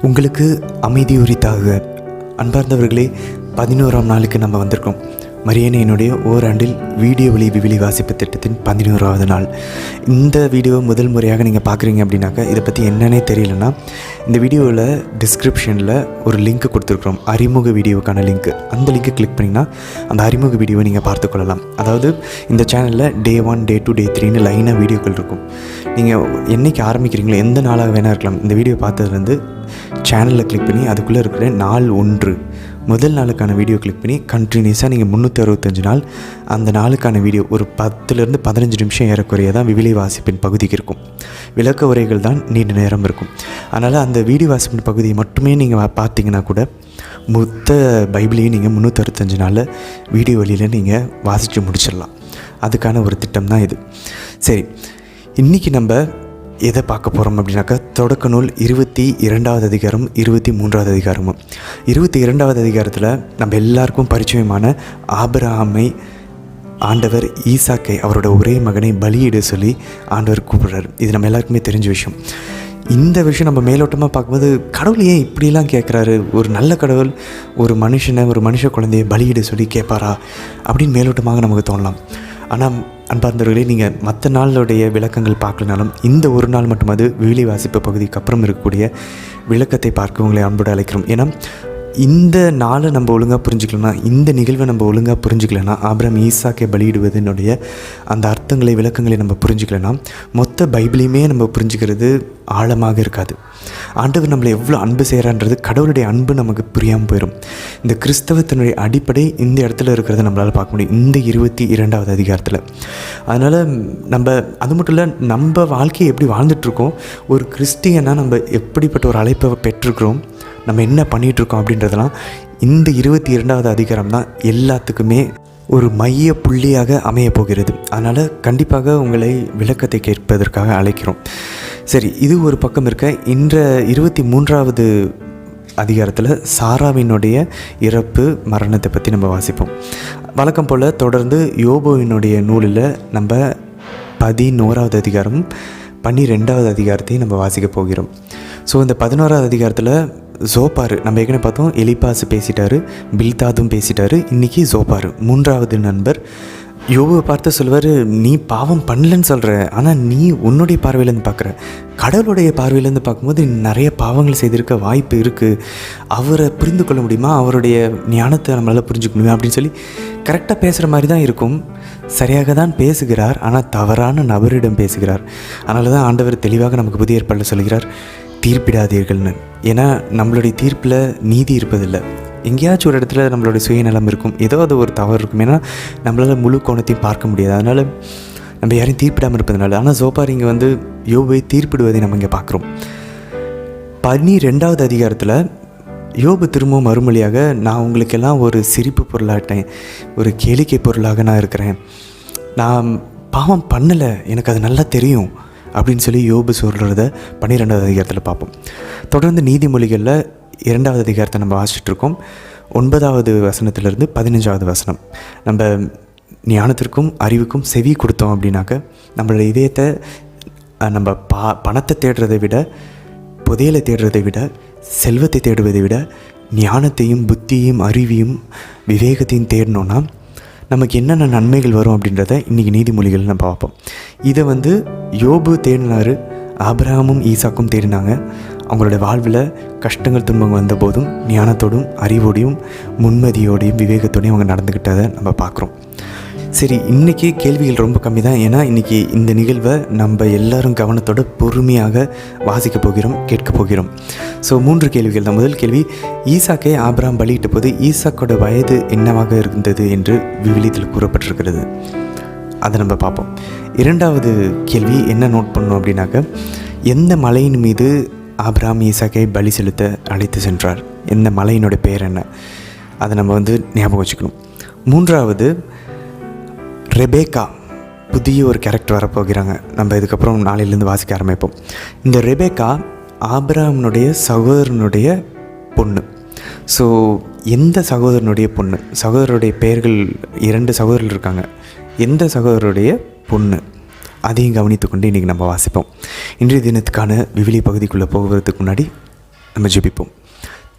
உங்களுக்கு அமைதி உரித்தாக. அன்பார்ந்தவர்களே, 11ஆம் நாளுக்கு நம்ம வந்திருக்கோம். மரியனையினுடைய ஓராண்டில் வீடியோ வழி விவிலி வாசிப்பு திட்டத்தின் 11வது நாள். இந்த வீடியோ முதல் முறையாக நீங்கள் பார்க்குறீங்க அப்படின்னாக்கா, இதை பற்றி என்னன்னே தெரியலன்னா, இந்த வீடியோவில் டிஸ்கிரிப்ஷனில் ஒரு லிங்க் கொடுத்துருக்குறோம், அறிமுக வீடியோவுக்கான லிங்க். அந்த லிங்க்கை கிளிக் பண்ணிங்கன்னா அந்த அறிமுக வீடியோவை நீங்கள் பார்த்துக்கொள்ளலாம். அதாவது இந்த சேனலில் Day 1, Day 2, Day 3ன்னு லைனாக வீடியோக்கள் இருக்கும். நீங்கள் என்றைக்கு ஆரம்பிக்கிறீங்களோ எந்த நாளாக வேணால் இருக்கலாம், இந்த வீடியோ பார்த்ததுலேருந்து சேனலில் கிளிக் பண்ணி அதுக்குள்ளே இருக்கிற நாள் 1 முதல் நாளுக்கான வீடியோ கிளிக் பண்ணி கண்டினியூஸாக நீங்கள் 365 நாள் அந்த நாளுக்கான வீடியோ ஒரு 10லேருந்து 15 நிமிஷம் ஏறக்குறைய தான் விவிலி வாசிப்பின் பகுதிக்கு இருக்கும். விளக்க உரைகள் தான் நீண்ட நேரம் இருக்கும். அதனால் அந்த வீடியோ வாசிப்பின் பகுதியை மட்டுமே நீங்கள் பார்த்தீங்கன்னா கூட மொத்த பைபிளையும் நீங்கள் 365 நாளில் வீடியோ வழியில் நீங்கள் வாசித்து முடிச்சிடலாம். அதுக்கான ஒரு திட்டம் தான் இது. சரி, இன்றைக்கி நம்ம எதை பார்க்க போகிறோம் அப்படின்னாக்கா, தொடக்க நூல் 22வது அதிகாரம் 23வது அதிகாரமும். 22வது அதிகாரத்தில் நம்ம எல்லாருக்கும் பரிச்சயமான ஆபிரகாமை ஆண்டவர் ஈசாக்கை, அவரோட ஒரே மகனை பலியிட சொல்லி ஆண்டவர் கூப்பிடுறாரு. இது நம்ம எல்லாருக்குமே தெரிஞ்ச விஷயம். இந்த விஷயம் நம்ம மேலோட்டமாக பார்க்கும்போது, கடவுள் ஏன் இப்படிலாம் கேட்குறாரு? ஒரு நல்ல கடவுள் ஒரு மனுஷ குழந்தையை பலியிட சொல்லி கேட்பாரா அப்படின்னு மேலோட்டமாக நமக்கு தோணலாம். ஆனால் அன்பார்ந்தவர்களே, நீங்கள் மற்ற நாளுடைய விளக்கங்கள் பார்க்கலனாலும் இந்த ஒரு நாள் மட்டுமாவது விவிலி வாசிப்பு பகுதிக்கு அப்புறம் இருக்கக்கூடிய விளக்கத்தை பார்க்க உங்களை அன்போடு அழைக்கிறோம். ஏன்னா இந்த நாளை நம்ம ஒழுங்காக புரிஞ்சிக்கலன்னா, இந்த நிகழ்வை நம்ம ஒழுங்காக புரிஞ்சிக்கலன்னா, ஆபிரகாம் ஈசாக்கை பலியிடுவதனுடைய அந்த அர்த்தங்களை விளக்கங்களை நம்ம புரிஞ்சிக்கலன்னா, மொத்த பைபிளையுமே நம்ம புரிஞ்சுக்கிறது ஆழமாக இருக்காது. ஆண்டவர் நம்மளை எவ்வளோ அன்பு செய்கிறான்றது, கடவுளுடைய அன்பு நமக்கு புரியாமல் போயிடும். இந்த கிறிஸ்தவத்தினுடைய அடிப்படை இந்த இடத்துல இருக்கிறத நம்மளால் பார்க்க முடியும், இந்த 22வது அதிகாரத்தில். அதனால் நம்ம அது மட்டும் இல்லை, நம்ம வாழ்க்கையை எப்படி வாழ்ந்துட்டுருக்கோம், ஒரு கிறிஸ்டியனாக நம்ம எப்படிப்பட்ட ஒரு அழைப்பை பெற்றிருக்கிறோம், நம்ம என்ன பண்ணிகிட்ருக்கோம் அப்படின்றதெல்லாம் இந்த 22வது அதிகாரம் தான் எல்லாத்துக்குமே ஒரு மைய புள்ளியாக அமைய போகிறது. அதனால் கண்டிப்பாக உங்களை விளக்கத்தை கேட்பதற்காக அழைக்கிறோம். சரி, இது ஒரு பக்கம் இருக்க, இன்ற 23வது அதிகாரத்தில் சாராவினுடைய இறப்பு மரணத்தை பற்றி நம்ம வாசிப்போம். வழக்கம் போல் தொடர்ந்து யோபுவினுடைய நூலில் நம்ம 11வது அதிகாரம் 12வது அதிகாரத்தையும் நம்ம வாசிக்க போகிறோம். ஸோ இந்த 11வது அதிகாரத்தில் ஜோப்பாரு, நம்ம ஏற்கனவே பார்த்தோம், எலிப்பாசு பேசிட்டாரு, பில்தாதும் பேசிட்டாரு. இன்றைக்கி ஜோப்பாரு 3வது நண்பர் யோபுவை பார்த்து சொல்லுவார், நீ பாவம் பண்ணலன்னு சொல்கிற, ஆனால் நீ உன்னுடைய பார்வையிலேருந்து பார்க்குற, கடவுளுடைய பார்வையிலேருந்து பார்க்கும்போது நிறைய பாவங்கள் செய்திருக்க வாய்ப்பு இருக்குது. அவரை புரிந்து கொள்ள முடியுமா, அவருடைய ஞானத்தை நம்மளால் புரிஞ்சுக்க முடியுமா அப்படின்னு சொல்லி கரெக்டாக பேசுகிற மாதிரி தான் இருக்கும். சரியாக தான் பேசுகிறார், ஆனால் தவறான நபரிடம் பேசுகிறார். அதனால தான் ஆண்டவர் தெளிவாக நமக்கு புதிய ஏற்பாட்டில் சொல்கிறார், தீர்ப்பிடாதீர்கள்னு. ஏன்னா நம்மளுடைய தீர்ப்பில் நீதி இருப்பதில்லை. எங்கேயாச்சும் ஒரு இடத்துல நம்மளுடைய சுயநலம் இருக்கும், ஏதோ அது ஒரு தவறு இருக்கும். ஏன்னா நம்மளால் முழு கோணத்தையும் பார்க்க முடியாது. அதனால் நம்ம யாரையும் தீர்ப்பிடாமல் இருப்பதுனால. ஆனால் ஜோப்பார் இங்கே யோபை தீர்ப்பிடுவதை நம்ம இங்கே பார்க்குறோம். 12வது அதிகாரத்தில் யோபு திரும்பவும் மறுமொழியாக, நான் உங்களுக்கெல்லாம் ஒரு சிரிப்பு பொருளாட்டேன், ஒரு கேளிக்கை பொருளாக நான் இருக்கிறேன், நான் பாவம் பண்ணலை, எனக்கு அது நல்லா தெரியும் அப்படின்னு சொல்லி யோபு சொல்கிறத 12வது அதிகாரத்தில் பார்ப்போம். தொடர்ந்து நீதிமொழிகளில் 2வது அதிகாரத்தை நம்ம வாசிச்சுட்ருக்கோம். 9வது வசனத்திலிருந்து 15வது வசனம். நம்ம ஞானத்திற்கும் அறிவுக்கும் செவி கொடுத்தோம் அப்படின்னாக்க, நம்மளோட இதயத்தை நம்ம பணத்தை தேடுறதை விட, புதையலை தேடுறதை விட, செல்வத்தை தேடுவதை விட ஞானத்தையும் புத்தியையும் அறிவையும் விவேகத்தையும் தேடணுன்னா நமக்கு என்னென்ன நன்மைகள் வரும் அப்படின்றத இன்றைக்கி நீதிமொழிகள் நம்ம பார்ப்போம். இதை யோபு தேடினார், ஆபிரகாமும் ஈசாக்கும் தேடினாங்க. அவங்களுடைய வாழ்வில் கஷ்டங்கள் துன்பங்கள் வந்த போதும் ஞானத்தோடும் அறிவோடையும் முன்மதியோடையும் விவேகத்தோடையும் அவங்க நடந்துக்கிட்டதை நம்ம பார்க்குறோம். சரி, இன்றைக்கி கேள்விகள் ரொம்ப கம்மி தான். ஏன்னா இன்றைக்கி இந்த நிகழ்வை நம்ம எல்லோரும் கவனத்தோடு பொறுமையாக வாசிக்க போகிறோம், கேட்க போகிறோம். ஸோ 3 கேள்விகள் தான். முதல் கேள்வி, ஈசாக்கை ஆபிரகாம் பலியிட்ட போது ஈசாக்கோட வயது என்னவாக இருந்தது என்று விவிலியத்தில் கூறப்பட்டிருக்கிறது. அதை நம்ம பார்ப்போம். 2வது கேள்வி என்ன நோட் பண்ணணும் அப்படின்னாக்க, எந்த மலையின் மீது ஆபிரகாம் ஈசாக்கை பலி செலுத்த அழைத்து சென்றார், எந்த மலையினுடைய பெயர் என்ன, அதை நம்ம ஞாபகம் வச்சுக்கணும். 3வது, ரெபேக்கா புதிய ஒரு கேரக்டர் வரப்போகிறாங்க. நம்ம இதுக்கப்புறம் நாளையிலேருந்து வாசிக்க ஆரம்பிப்போம். இந்த ரெபேக்கா ஆபிரகாமுடைய சகோதரனுடைய பொண்ணு. ஸோ எந்த சகோதரனுடைய பொண்ணு, சகோதரருடைய பெயர்கள் 2 சகோதரர்கள் இருக்காங்க, எந்த சகோதரருடைய பொண்ணு, அதையும் கவனித்துக்கொண்டு இன்றைக்கி நம்ம வாசிப்போம். இன்றைய தினத்துக்கான விவிலி பகுதிக்குள்ளே போகிறதுக்கு முன்னாடி நம்ம ஜெபிப்போம்.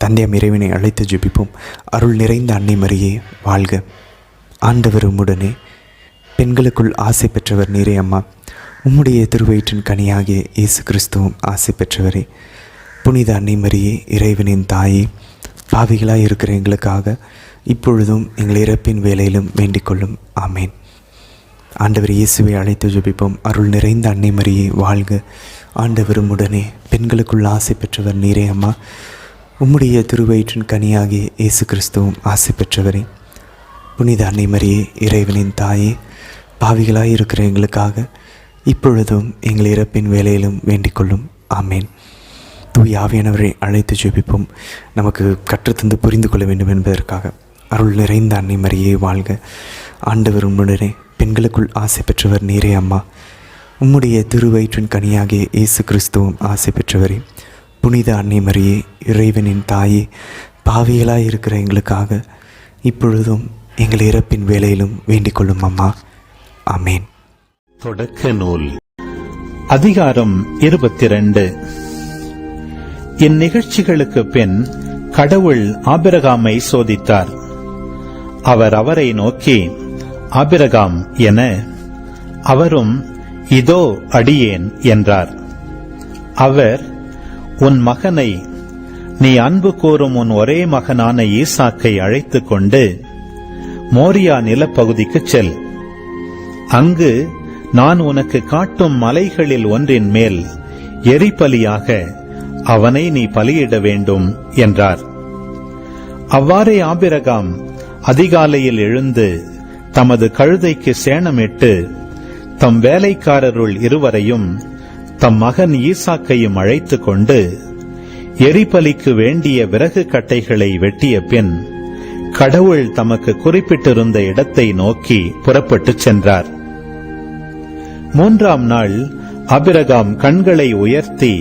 தந்தையாம் இறைவனை அழைத்து ஜெபிப்போம். அருள் நிறைந்த அன்னை மரியே வாழ்க. ஆண்டவர் உம்முடனே, பெண்களுக்குள் ஆசை பெற்றவர் நீரே அம்மா. உம்முடைய திருவயிற்றின் கனியாகிய இயேசு கிறிஸ்துவும் ஆசை பெற்றவரே. புனித அன்னை மரியே, இறைவனின் தாயே, பாவிகளாய் இருக்கிற எங்களுக்காக இப்பொழுதும் எங்கள் இறப்பின் வேலையிலும் வேண்டிக்கொள்ளும். ஆமேன். ஆண்டவர் இயேசுவை அழைத்து ஜெபிப்போம். அருள் நிறைந்த அன்னை மரியே வாழ்க. ஆண்டவரும் உடனே, பெண்களுக்குள் ஆசை பெற்றவர் நீரே அம்மா. உம்முடைய திருவயிற்றின் கனியாகிய இயேசு கிறிஸ்துவும் ஆசை பெற்றவரே. புனித அன்னை மரியே, இறைவனின் தாயே, பாவிகளாய் இருக்கிற எங்களுக்காக இப்பொழுதும் எங்கள் இறப்பின் வேலையிலும் வேண்டிக்கொள்ளும். ஆமேன். தூய் ஆவியானவரை அழைத்து ஜெபிப்போம். நமக்கு கற்றுத்தந்து புரிந்து கொள்ள வேண்டும் என்பதற்காக. அருள் நிறைந்த அன்னை மரியே வாழ்க. ஆண்டவர் உம்முடனே, பெண்களுக்குள் ஆசை பெற்றவர் நீரே அம்மா. உம்முடைய திருவயிற்றின் கனியாகிய இயேசு கிறிஸ்துவும் ஆசை பெற்றவரே. புனித அன்னை மரியே, இறைவனின் தாயே, பாவிகளாய் இருக்கிற எங்களுக்காக இப்பொழுதும் எங்கள் இறப்பின் வேலையிலும் வேண்டிக்கொள்ளும் அம்மா. ஆமேன். தொடக்க நூல் அதிகாரம் 22. இந்நிகழ்ச்சிகளுக்கு பின் கடவுள் ஆபிரகாமை சோதித்தார். அவர் அவரை நோக்கி, ஆபிரகாம் என, அவரும் இதோ அடியேன் என்றார். அவர், உன் மகனை, நீ அன்பு கூறும் உன் ஒரே மகனான ஈசாக்கை அழைத்துக் கொண்டு மோரியா நிலப்பகுதிக்குச் செல். அங்கு நான் உனக்கு காட்டும் மலைகளில் ஒன்றின் மேல் எரிபலியாக அவனை நீ பலியிட வேண்டும் என்றார். அவ்வாறே ஆபிரகாம் அதிகாலையில் எழுந்து தமது கழுதைக்கு சேணமிட்டு தம் வேலைக்காரருள் இருவரையும் தம் மகன் ஈசாக்கையும் அழைத்துக் கொண்டு எரிபலிக்கு வேண்டிய விறகு கட்டைகளை வெட்டிய பின் கடவுள் தமக்கு குறிப்பிட்டிருந்த இடத்தை நோக்கி புறப்பட்டுச் சென்றார். 3ஆம் நாள் ஆபிரகாம் கண்களை உயர்த்தி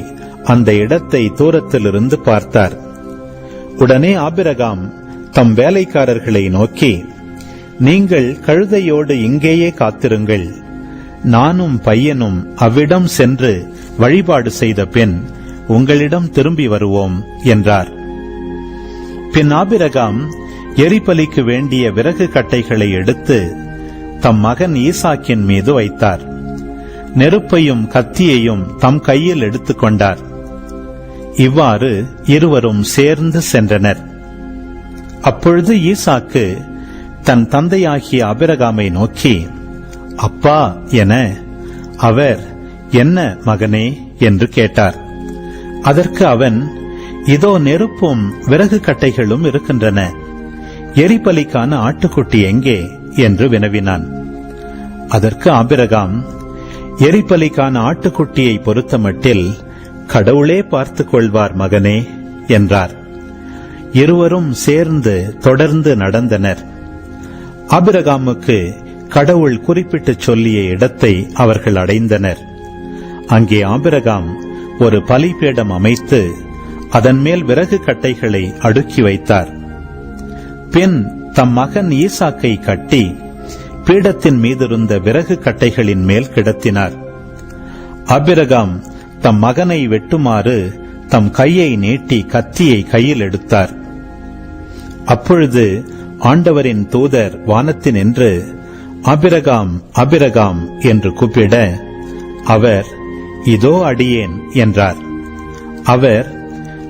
அந்த இடத்தை தூரத்திலிருந்து பார்த்தார். உடனே ஆபிரகாம் தம் வேலைக்காரர்களை நோக்கி, நீங்கள் கழுதையோடு இங்கேயே காத்திருங்கள், நானும் பையனும் அவ்விடம் சென்று வழிபாடு செய்த பின் உங்களிடம் திரும்பி வருவோம் என்றார். பின் ஆபிரகாம் எரிபலிக்கு வேண்டிய விறகு கட்டைகளை எடுத்து தம் மகன் ஈசாக்கின் மீது வைத்தார். நெருப்பையும் கத்தியையும் தம் கையில் எடுத்துக் கொண்டார். இவ்வாறு இருவரும் சேர்ந்து சென்றனர். அப்பொழுது ஈசாக்கு தன் தந்தையாகிய ஆபிரகாமை நோக்கி, அப்பா என. அவர், என்ன மகனே என்று கேட்டார். அதற்கு அவன், இதோ நெருப்பும் விறகு கட்டைகளும் இருக்கின்றன, எரிபலிக்கான ஆட்டுக்குட்டி எங்கே என்று வினவினான். அதற்கு ஆபிரகாம், எரிபலிக்கான ஆட்டுக்குட்டியை பொறுத்தமட்டில் கடவுளே பார்த்துக் கொள்வார் மகனே என்றார். இருவரும் சேர்ந்து தொடர்ந்து நடந்தனர். ஆபிரகாமுக்கு கடவுள் குறிப்பிட்டு சொல்லிய இடத்தை அவர்கள் அடைந்தனர். அங்கே ஆபிரகாம் ஒரு பலிபீடம் அமைத்து அதன் மேல் விறகு கட்டைகளை அடுக்கி வைத்தார். பின் தம் மகன் ஈசாக்கை கட்டி பீடத்தின் மீதிருந்த விறகு கட்டைகளின் மேல் கிடத்தினார். ஆபிரகாம் தம் மகனை வெட்டுமாறு தம் கையை நீட்டி கத்தியை கையில் எடுத்தார். அப்பொழுது ஆண்டவரின் தூதர் வானத்தினின்று, ஆபிரகாம் ஆபிரகாம் என்று கூப்பிட, அவர், இதோ அடியேன் என்றார். அவர்,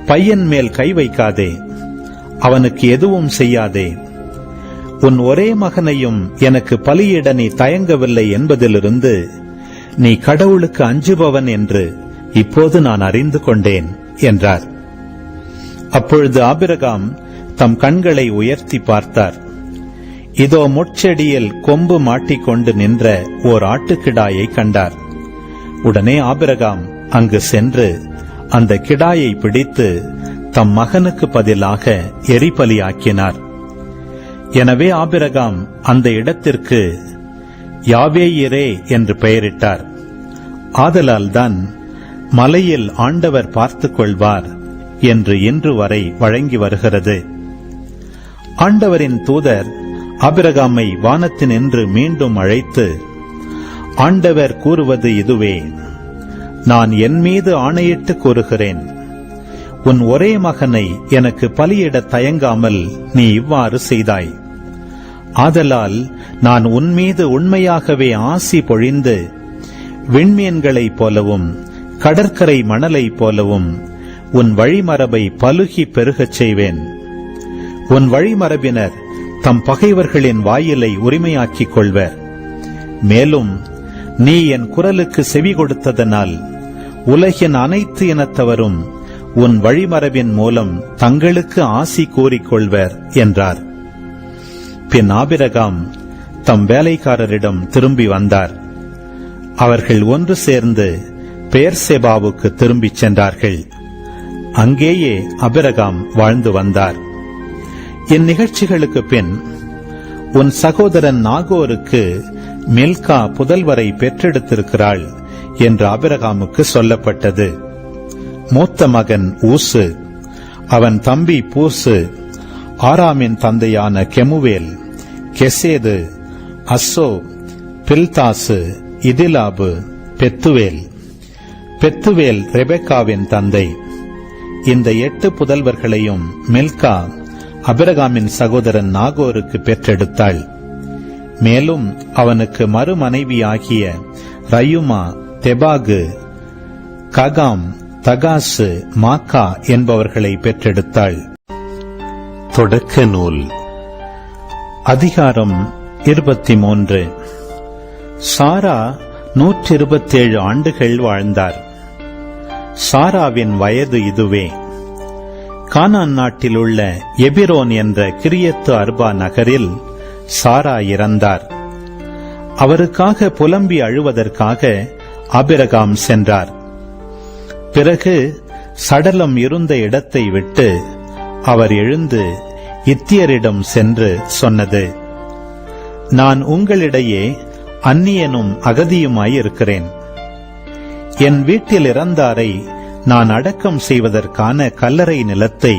பையன் மேல் கை வைக்காதே, அவனுக்கு எதுவும் செய்யாதே, உன் ஒரே மகனையும் எனக்கு பலியிட நீ தயங்கவில்லை என்பதிலிருந்து நீ கடவுளுக்கு அஞ்சுபவன் என்று இப்போது நான் அறிந்து கொண்டேன் என்றார். அப்பொழுது ஆபிரகாம் தம் கண்களை உயர்த்தி பார்த்தார். இதோ முட்செடியில் கொம்பு மாட்டிக்கொண்டு நின்ற ஓர் ஆட்டுக்கிடாயை கண்டார். உடனே ஆபிரகாம் அங்கு சென்று அந்த கிடாயை பிடித்து தம் மகனுக்கு பதிலாக எரிபலியாக்கினார். எனவே ஆபிரகாம் அந்த இடத்திற்கு யாவேயிரே என்று பெயரிட்டார். ஆதலால்தான் மலையில் ஆண்டவர் பார்த்துக் கொள்வார் என்று இன்று வரை வழங்கி வருகிறது. ஆண்டவரின் தூதர் ஆபிரகாமை வானத்தினின்று மீண்டும் அழைத்து, ஆண்டவர் கூறுவது இதுவே, நான் என் மீது ஆணையிட்டு கூறுகிறேன், உன் ஒரே மகனை எனக்கு பலியிட தயங்காமல் நீ இவ்வாறு செய்தாய். ஆதலால் நான் உன்மீது உண்மையாகவே ஆசி பொழிந்து விண்மீன்களைப் போலவும் கடற்கரை மணலைப் போலவும் உன் வழிமரபை பலுகி பெருகச் செய்வேன். உன் வழிமரபினர் தம் பகைவர்களின் வாயிலை உரிமையாக்கிக் கொள்வர். மேலும் நீ என் குரலுக்கு செவி கொடுத்ததனால் உலகின் அனைத்து இனத்தவரும் உன் வழிமரபின் மூலம் தங்களுக்கு ஆசி கூறிக்கொள்வர் என்றார். பின் ஆபிரகாம் தம் வேலைக்காரரிடம் திரும்பி வந்தார். அவர்கள் ஒன்று சேர்ந்து பெயர்செபாவுக்கு திரும்பிச் சென்றார்கள். அங்கேயே ஆபிரகாம் வாழ்ந்து வந்தார். இந்நிகழ்ச்சிகளுக்கு பின் உன் சகோதரன் நாகோருக்கு மில்கா புதல்வரை பெற்றெடுத்திருக்கிறாள் என்று ஆபிரகாமுக்கு சொல்லப்பட்டது. மூத்த மகன் ஊசு, அவன் தம்பி பூசு, ஆராமின் தந்தையான கெமுவேல், கெசேது, அஸ்ஸோ, பில்தாசு, இதிலாபு, பெத்துவேல். பெத்துவேல் ரெபெக்காவின் தந்தை. இந்த 8 புதல்வர்களையும் மில்கா ஆபிரகாமின் சகோதரன் நாகோருக்கு பெற்றெடுத்தாள். மேலும் அவனுக்கு மறுமனைவியாகிய ரயுமா, தெபாகு, ககாம், தகாசு, மாக்கா என்பவர்களை பெற்றெடுத்தாள். தொடக்க நூல் அதிகாரம் 23. சாரா 127 ஆண்டுகள் வாழ்ந்தார். சாராவின் வயது இதுவே. கானான் நாட்டில் உள்ள எபிரோன் என்ற கிரியத்து அர்பா நகரில் சாரா இறந்தார். அவருக்காக புலம்பி அழுவதற்காக ஆபிரகாம் சென்றார். பிறகு சடலம் இருந்த இடத்தை விட்டு அவர் எழுந்து இத்தியரிடம் சென்று சொன்னது, நான் உங்களிடையே அந்நியனும் அகதியுமாயிருக்கிறேன். என் வீட்டில் இறந்தாரை நான் அடக்கம் செய்வதற்கான கல்லறை நிலத்தை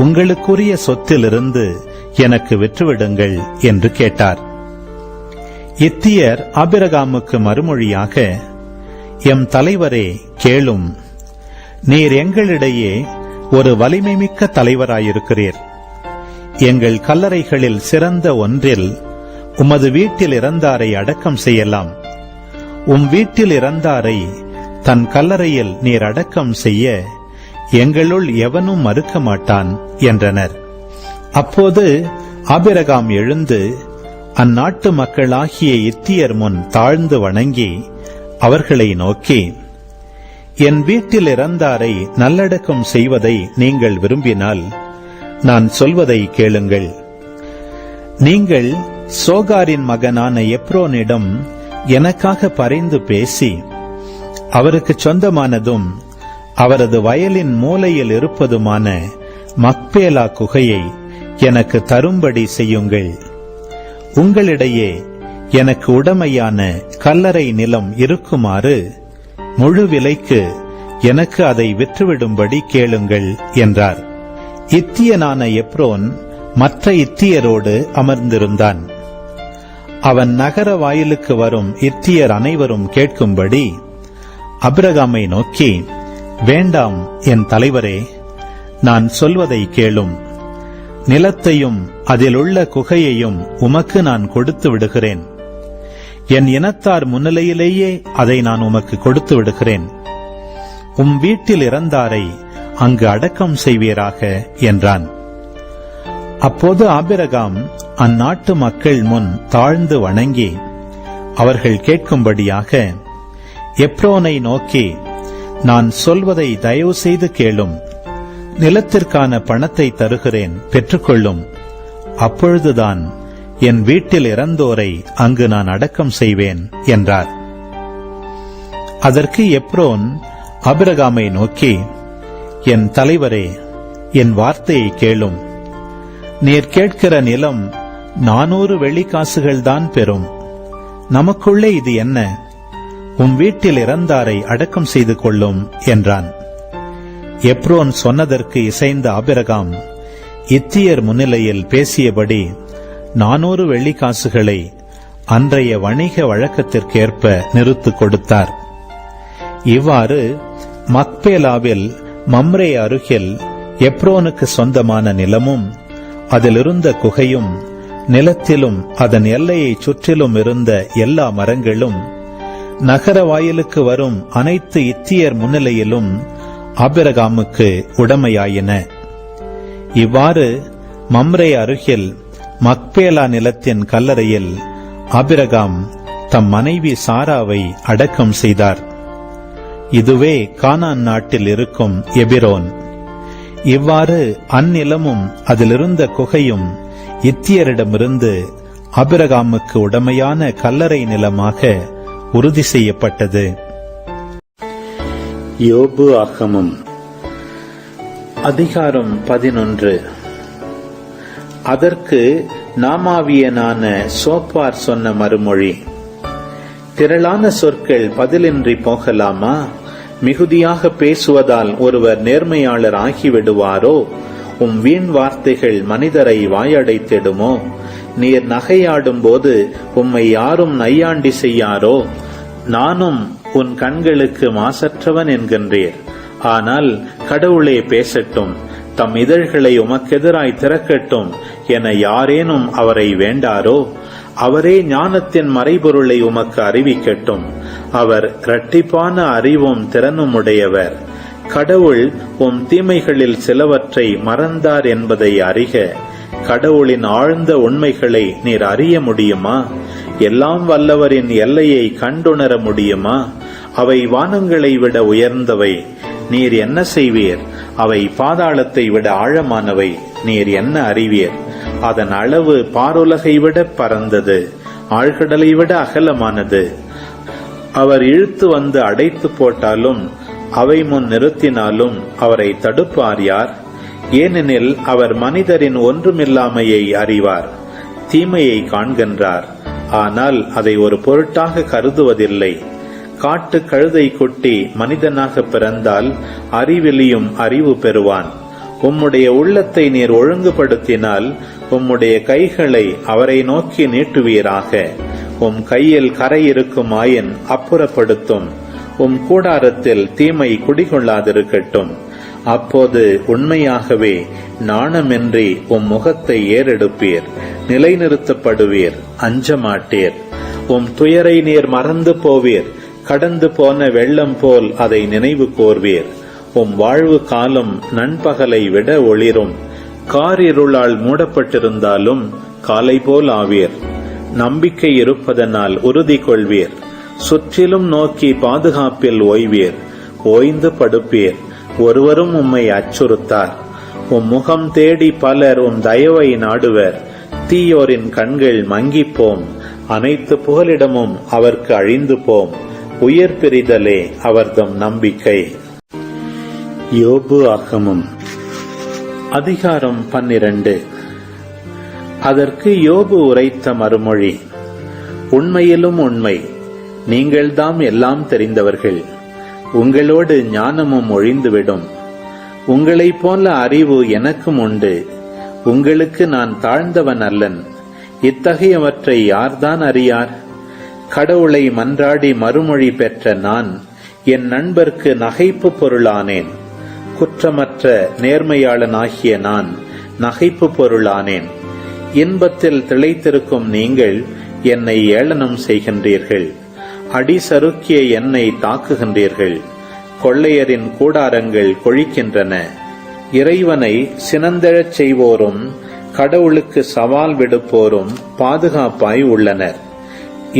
உங்களுக்குரிய சொத்திலிருந்து எனக்கு விற்றுவிடுங்கள் என்று கேட்டார். இத்தியர் ஆபிரகாமுக்கு மறுமொழியாக, எம் தலைவரே கேளும், நீர் எங்களிடையே ஒரு வலிமைமிக்க தலைவராயிருக்கிறீர். எங்கள் கல்லறைகளில் சிறந்த ஒன்றில் உமது வீட்டில் இறந்தாரை அடக்கம் செய்யலாம். உம் வீட்டில் இறந்தாரை தன் கல்லறையில் நீர் அடக்கம் செய்ய எங்களுள் எவனும் மறுக்க மாட்டான் என்றனர். அப்போது ஆபிரகாம் எழுந்து அந்நாட்டு மக்களாகிய இத்தியர் முன் தாழ்ந்து வணங்கி அவர்களை நோக்கி, என் வீட்டில் இறந்தாரை நல்லடக்கம் செய்வதை நீங்கள் விரும்பினால் நான் சொல்வதை கேளுங்கள். நீங்கள் சோகாரின் மகனான எப்ரோனிடம் எனக்காக பரிந்து பேசி அவருக்கு சொந்தமானதும் அவரது வயலின் மூலையில் இருப்பதுமான மக்பேலா குகையை எனக்கு தரும்படி செய்யுங்கள். உங்களிடையே எனக்கு உடமையான கல்லறை நிலம் இருக்குமாறு முழு விலைக்கு எனக்கு அதை விற்றுவிடும்படி கேளுங்கள் என்றார். இத்தியனான எப்ரோன் மற்ற இத்தியரோடு அமர்ந்திருந்தான். அவன் நகர வாயிலுக்கு வரும் இத்தியர் அனைவரும் கேட்கும்படி ஆபிரகாமை நோக்கி, வேண்டாம் என் தலைவரே, நான் சொல்வதை கேளும். நிலத்தையும் அதிலுள்ள குகையையும் உமக்கு நான் கொடுத்து விடுகிறேன். என் இனத்தார் முன்னிலையிலேயே அதை நான் உமக்கு கொடுத்து விடுகிறேன். உம் வீட்டில் இறந்தாரை அங்கு அடக்கம் செய்வீராக என்றான். அப்போது ஆபிரகாம் அந்நாட்டு மக்கள் முன் தாழ்ந்து வணங்கி அவர்கள் கேட்கும்படியாக எப்ரோனை நோக்கி, நான் சொல்வதை தயவு செய்து கேளும். நிலத்திற்கான பணத்தை தருகிறேன், பெற்றுக்கொள்ளும். அப்பொழுதுதான் என் வீட்டில் இறந்தோரை அங்கு நான் அடக்கம் செய்வேன் என்றார். அதற்கு எப்ரோன் ஆபிரகாமை நோக்கி, என் தலைவரே, என் வார்த்தையை கேளும். நீர் கேட்கிற நிலம் 400 வெள்ளிக்காசுகள்தான் பெறும். நமக்குள்ளே இது என்ன? உம் வீட்டில் இறந்தாரை அடக்கம் செய்து கொள்ளும் என்றான். எப்ரோன் சொன்னதற்கு இசைந்த ஆபிரகாம் இத்தியர் முன்னிலையில் பேசியபடி 400 வெள்ளிக்காசுகளை அன்றைய வணிக வழக்கத்திற்கேற்ப நிறுத்து கொடுத்தார். இவ்வாறு மக்பேலாவில் மம்ரே அருகில் எப்ரோனுக்கு சொந்தமான நிலமும் அதிலிருந்த குகையும், நிலத்திலும் அதன் எல்லையை சுற்றிலும் இருந்த எல்லா மரங்களும், நகர வாயிலுக்கு வரும் அனைத்து இத்தியர் முன்னிலையிலும் ஆபிரகாமுக்கு உடமையாயின. இவ்வாறு மம்ரே அருகில் மக்பேலா நிலத்தின் கல்லறையில் ஆபிரகாம் தம் மனைவி சாராவை அடக்கம் செய்தார். இதுவே கானான் நாட்டில் இருக்கும் எபிரோன். இவ்வாறு அந்நிலமும் அதிலிருந்த குகையும் இத்தியரிடமிருந்து ஆபிரகாமுக்கு உடமையான கல்லறை நிலமாக உறுதி செய்யப்பட்டது. யோபு ஆகமம் அதிகாரம் 11. அதற்கு நாமாவியனான சோப்பார் சொன்ன மறுமொழி: திரளான சொற்கள் பதிலின்றி போகலாமா? மிகுதியாக பேசுவதால் ஒருவர் நேர்மையாளர் ஆகிவிடுவாரோ? வீண் வார்த்தைகள் மனிதரை வாயடைத்திடுமோ? நீர் நகையாடும் போது உம்மை யாரும் நையாண்டி செய்யாரோ? நானும் உன் கண்களுக்கு மாசற்றவன் என்கின்றீர். ஆனால் கடவுளே பேசட்டும், தம் இதழ்களை உமக்கெதிராய் திறக்கட்டும் என யாரேனும் அவரை வேண்டாரோ? அவரே ஞானத்தின் மறைபொருளை உமக்கு அறிவிக்கட்டும். அவர் இரட்டிப்பான அறிவும் திறனும் உடையவர். கடவுள் தீமைகளில் சிலவற்றை மறந்தார் என்பதை அறிக. கடவுளின் ஆழ்ந்த உண்மைகளை நீர் அறிய முடியுமா? எல்லாம் வல்லவரின் எல்லையை கண்டுணர முடியுமா? அவை வானங்களை விட உயர்ந்தவை, நீர் என்ன செய்வீர்? அவை பாதாளத்தை விட ஆழமானவை, நீர் என்ன அறிவீர்? அதன் அளவு பாருலகை விட பரந்தது, ஆழ்கடலை விட அகலமானது. அவர் இழுத்து வந்து அடைத்து போட்டாலும் அவை முன் நிறுத்தினாலும் அவரை தடுப்பார் யார்? ஏனெனில் அவர் மனிதரின் ஒன்றுமில்லாமையை அறிவார். தீமையை காண்கின்றார், ஆனால் அதை ஒரு பொருட்டாக கருதுவதில்லை. காட்டு கழுதை குட்டி மனிதனாக பிறந்தால் அறிவிலியும் அறிவு பெறுவான். உம்முடைய உள்ளத்தை நீர் ஒழுங்குபடுத்தினால் உம்முடைய கைகளை அவரை நோக்கி நீட்டுவீராக. கையில் கரை இருக்குமாயின் அப்புறப்படுத்தும். கூடாரத்தில் தீமை குடிகொள்ளாதிருக்கட்டும். அப்போது உண்மையாகவே நாணமின்றி முகத்தை ஏறெடுப்பீர், நிலைநிறுத்தப்படுவீர், அஞ்சமாட்டீர். துயரை நீர் மறந்து போவீர். கடந்து போன வெள்ளம் போல் அதை நினைவு கோர்வீர். வாழ்வு காலம் நண்பகலை விட ஒளிரும். காரிருளால் மூடப்பட்டிருந்தாலும் காலை போல் ஆவீர். நம்பிக்கை இருப்பதனால் உறுதி கொள்வீர். சுற்றிலும் நோக்கி பாதுகாப்பில் ஓய்வீர். ஓய்ந்து படுப்பீர், ஒருவரும் உம்மை அச்சுறுத்தார். முகம் தேடி பலர் தயவை நாடுவர். தீயோரின் கண்கள் மங்கிப்போம். அனைத்து புகலிடமும் அவர்க்கு அழிந்து போம். உயிர் பிரிதலே அவர்தம் நம்பிக்கை. யோபு ஆகமம் அதிகாரம் 12. அதற்கு யோபு உரைத்த மறுமொழி: உண்மையிலும் உண்மை, நீங்கள்தாம் எல்லாம் தெரிந்தவர்கள். உங்களோடு ஞானமும் ஒழிந்துவிடும். உங்களைப் போல அறிவு எனக்கும் உண்டு. உங்களுக்கு நான் தாழ்ந்தவன் அல்லன். இத்தகையவற்றை யார்தான் அறியார்? கடவுளை மன்றாடி மறுமொழி பெற்ற நான் என் நண்பர்க்கு நகைப்பு பொருளானேன். குற்றமற்ற நேர்மையாளனாகிய நான் நகைப்பு பொருளானேன். இன்பத்தில் திளைத்திருக்கும் நீங்கள் என்னை ஏளனம் செய்கின்றீர்கள். அடி சறுக்கிய என்னை தாக்குகின்றீர்கள். கொள்ளையரின் கூடாரங்கள் கொழிக்கின்றன. இறைவனை சினந்தெழச் செய்வோரும் கடவுளுக்கு சவால் விடுப்போரும் பாதுகாப்பாய் உள்ளனர்.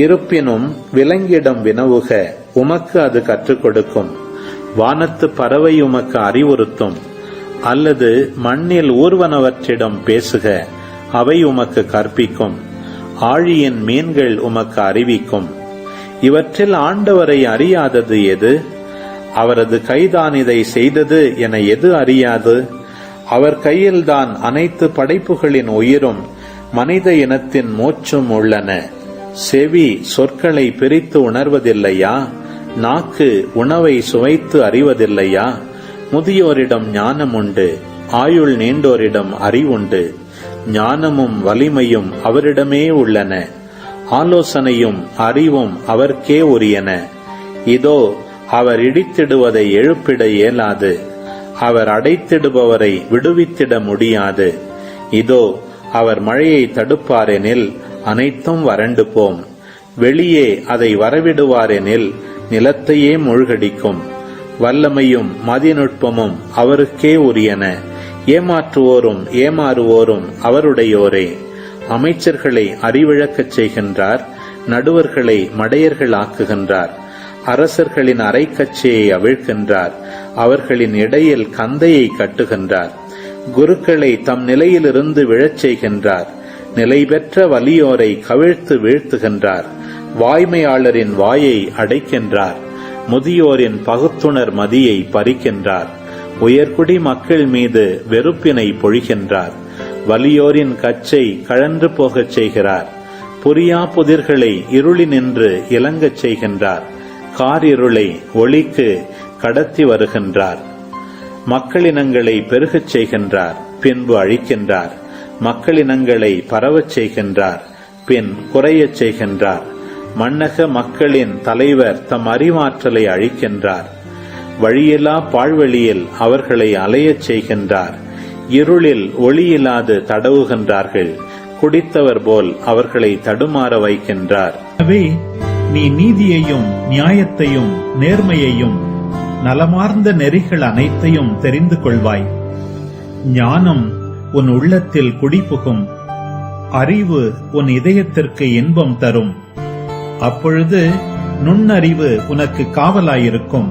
இருப்பினும் விலங்கிடம் வினவுக, உமக்கு அது கற்றுக் கொடுக்கும். வானத்து பறவை உமக்கு அறிவுறுத்தும். அல்லது மண்ணில் ஊர்வனவற்றிடம் பேசுக, அவை உமக்கு கற்பிக்கும். ஆழியின் மீன்கள் உமக்கு அறிவிக்கும். இவற்றில் ஆண்டவரை அறியாதது எது? அவரது கைதான் இதை செய்தது என எது அறியாது? அவர் கையில்தான் அனைத்து படைப்புகளின் உயிரும் மனித இனத்தின் மூச்சும் உள்ளன. செவி சொற்களை பிரித்து உணர்வதில்லையா? நாக்கு உணவை சுவைத்து அறிவதில்லையா? முதியோரிடம் ஞானம் உண்டு, ஆயுள் நீண்டோரிடம் அறிவுண்டு. ஞானமும் வலிமையும் அவரிடமே உள்ளன. ஆலோசனையும் அறிவும் அவர்க்கே உரியன. இதோ அவர் இடித்திடுவதை எழுப்பிட இயலாது. அவர் அடைத்திடுபவரை விடுவித்திட முடியாது. இதோ அவர் மழையை தடுப்பாரெனில் அனைத்தும் வறண்டு போம். வெளியே அதை வரவிடுவாரெனில் நிலத்தையே மூழ்கடிக்கும். வல்லமையும் மதிநுட்பமும் அவருக்கே உரியன. ஏமாற்றுவோரும் ஏமாறுவோரும் அவருடையோரே. அமைச்சர்களை அறிவிழக்கச் செய்கின்றார், நடுவர்களை மடையர்கள் ஆக்குகின்றார். அரசர்களின் அரைக்கச்சையை அவிழ்க்கின்றார், அவர்களின் இடையில் கந்தையை கட்டுகின்றார். குருக்களை தம் நிலையிலிருந்து விழச் செய்கின்றார், நிலை பெற்ற வலியோரை கவிழ்த்து வீழ்த்துகின்றார். வாய்மையாளரின் வாயை அடைக்கின்றார், முதியோரின் பகுத்துணர் மதியை பறிக்கின்றார். உயர்குடி மக்கள் மீது வெறுப்பினை பொழிகின்றார், வலியோரின் கச்சை கழன்று போகச் செய்கிறார். புரியா புதிர்களை இருளினின்று இலங்கச் செய்கின்றார், காரிருளை ஒளிக்கு கடத்தி வருகின்றார். மக்களினங்களை பெருகச் செய்கின்றார், பின்பு அழிக்கின்றார். மக்களினங்களை பரவச் செய்கின்றார், பின் குறையச் செய்கின்றார். மன்னக மக்களின் தலைவர் தம் அறிவாற்றலை அழிக்கின்றார். வழியில்லா பாழ்வெளியில் அவர்களை அலையச் செய்கின்றார். இருளில் ஒளியில்லாது தடவுகின்றார்கள், குடித்தவர் போல் அவர்களை தடுமாற வைக்கின்றார். எனவே நீ நீதியையும் நியாயத்தையும் நேர்மையையும் நலமார்ந்த நெறிகள் அனைத்தையும் தெரிந்து கொள்வாய். ஞானம் உன் உள்ளத்தில் குடிபுகும், அறிவு உன் இதயத்திற்கு இன்பம் தரும். அப்பொழுது நுண்ணறிவு உனக்கு காவலாயிருக்கும்,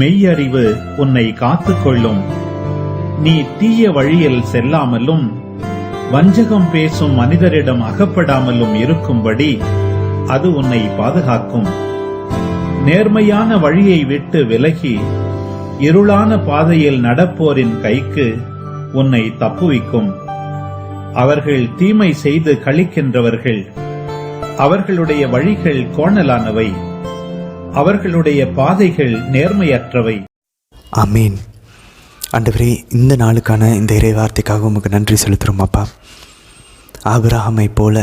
மெய்யறிவு உன்னை காத்துக்கொள்ளும். நீ தீய வழியில் செல்லாமலும் வஞ்சகம் பேசும் மனிதரிடம் அகப்படாமலும் இருக்கும்படி அது உன்னை பாதுகாக்கும். நேர்மையான வழியை விட்டு விலகி இருளான பாதையில் நடப்போரின் கைக்கு உன்னை தப்புவிக்கும். அவர்கள் தீமை செய்து கழிக்கின்றவர்கள், அவர்களுடைய வழிகள் கோணலானவை, அவர்களுடைய பாதைகள் நேர்மையற்றவை. ஆமீன். ஆண்டவரே, இந்த நாளுக்கான இந்த இறைவார்த்தைக்காக உமக்கு நன்றி செலுத்துகிறோம் அப்பா. ஆபிரகாமை போல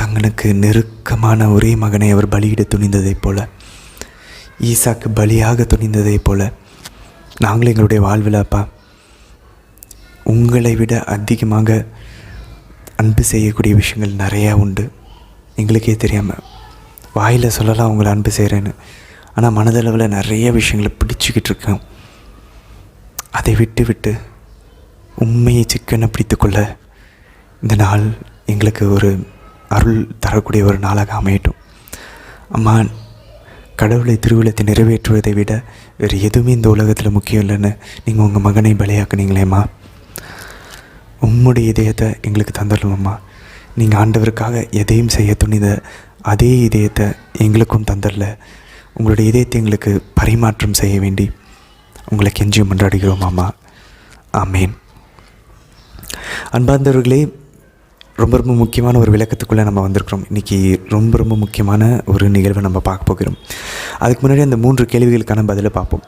தங்களுக்கு நெருக்கமான ஒரே மகனை அவர் பலியிட துணிந்ததைப் போல, ஈசாக்கு பலியாக துணிந்ததைப் போல நாங்கள் எங்களுடைய வாழ்வில் அப்பா உங்களை விட அதிகமாக அன்பு செய்யக்கூடிய விஷயங்கள் நிறையா உண்டு. எங்களுக்கே தெரியாமல் வாயில் சொல்லலாம் உங்களை அன்பு செய்கிறேன்னு, ஆனால் மனதளவில் நிறைய விஷயங்களை பிடிச்சிக்கிட்டு இருக்கேன். அதை விட்டு உண்மையை சிக்கனை பிடித்துக்கொள்ள இந்த நாள் எங்களுக்கு ஒரு அருள் தரக்கூடிய ஒரு நாளாக அமையட்டும். அம்மா, கடவுளை திருவிழத்தை நிறைவேற்றுவதை விட வேறு எதுவுமே இந்த உலகத்தில் முக்கியம் இல்லைன்னு நீங்கள் உங்கள் மகனை பலியாக்குனீங்களேம்மா. உம்முடைய இதயத்தை எங்களுக்கு தந்துடலாம்மா. நீங்கள் ஆண்டவருக்காக எதையும் செய்ய துணித அதே இதயத்தை எங்களுக்கும் தந்துடல. உங்களுடைய இதயத்தை எங்களுக்கு பரிமாற்றம் செய்ய வேண்டி உங்களை கெஞ்சியும் கொண்டாடுகிறோம் அம்மா. ஆமேன். அன்பார்ந்தவர்களே, ரொம்ப முக்கியமான ஒரு விளக்கத்துக்குள்ளே நம்ம வந்திருக்கிறோம். இன்றைக்கி ரொம்ப முக்கியமான ஒரு நிகழ்வை நம்ம பார்க்க போகிறோம். அதுக்கு முன்னாடி அந்த 3 கேள்விகளுக்கான பதிலை பார்ப்போம்.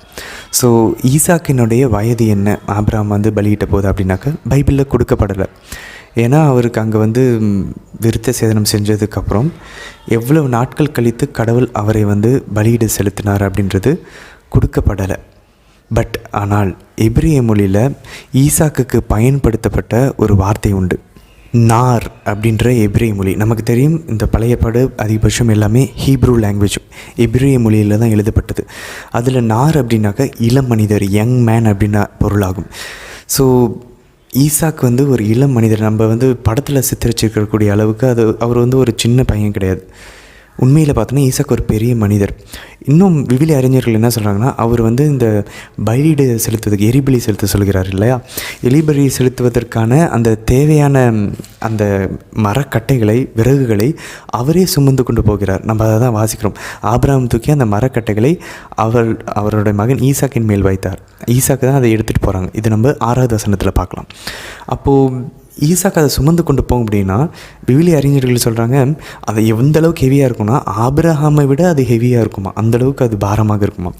ஸோ ஈசாக்கினுடைய வயது என்ன? ஆபிரகாம் பலியிட்ட போது அப்படின்னாக்க பைபிளில் கொடுக்கப்படலை. ஏன்னா அவருக்கு அங்கே விருத்த சேதனம் செஞ்சதுக்கப்புறம் எவ்வளவு நாட்கள் கழித்து கடவுள் அவரை பலியிட செலுத்தினார் அப்படின்றது கொடுக்கப்படலை. பட் ஆனால் எபிரிய மொழியில் ஈசாக்குக்கு பயன்படுத்தப்பட்ட ஒரு வார்த்தை உண்டு, நார் அப்படின்ற எபிரிய மொழி. நமக்கு தெரியும், இந்த பழைய பாடு அதிகபட்சம் எல்லாமே ஹீப்ரூ லாங்குவேஜ், எபிரிய மொழியில் தான் எழுதப்பட்டது. அதில் நார் அப்படின்னாக்க இளம் மனிதர், யங் மேன் அப்படின்னா பொருளாகும். ஸோ ஈசாக்கு ஒரு இளம் மனிதர். நம்ம படத்தில் சித்தரிச்சிருக்கக்கூடிய அளவுக்கு அவர் ஒரு சின்ன பையன் கிடையாது. உண்மையில் பார்த்தோன்னா ஈசாக்கு ஒரு பெரிய மனிதர். இன்னும் விவிலிய அறிஞர்கள் என்ன சொல்கிறாங்கன்னா, அவர் இந்த பலியிட செலுத்துவதற்கு எரிபலி செலுத்த சொல்கிறார் இல்லையா, எரிபலி செலுத்துவதற்கான அந்த தேவையான அந்த மரக்கட்டைகளை, விறகுகளை அவரே சுமந்து கொண்டு போகிறார். நம்ம அதை தான் வாசிக்கிறோம். ஆபிரகாம் தூக்கி அந்த மரக்கட்டைகளை அவருடைய மகன் ஈசாக்கின் மேல் வைத்தார். ஈசாக்கு தான் அதை எடுத்துகிட்டு போகிறாங்க. இது நம்ம 6வது வசனத்தில் பார்க்கலாம். அப்போது ஈசாக்கு அதை சுமந்து கொண்டு போகும் அப்படின்னா விவிலிய அறிஞர்கள் சொல்கிறாங்க, அது எந்த அளவுக்கு ஹெவியாக இருக்கும்னா ஆபிரகாமை விட அது ஹெவியாக இருக்குமா, அந்தளவுக்கு அது பாரமாக இருக்குமா.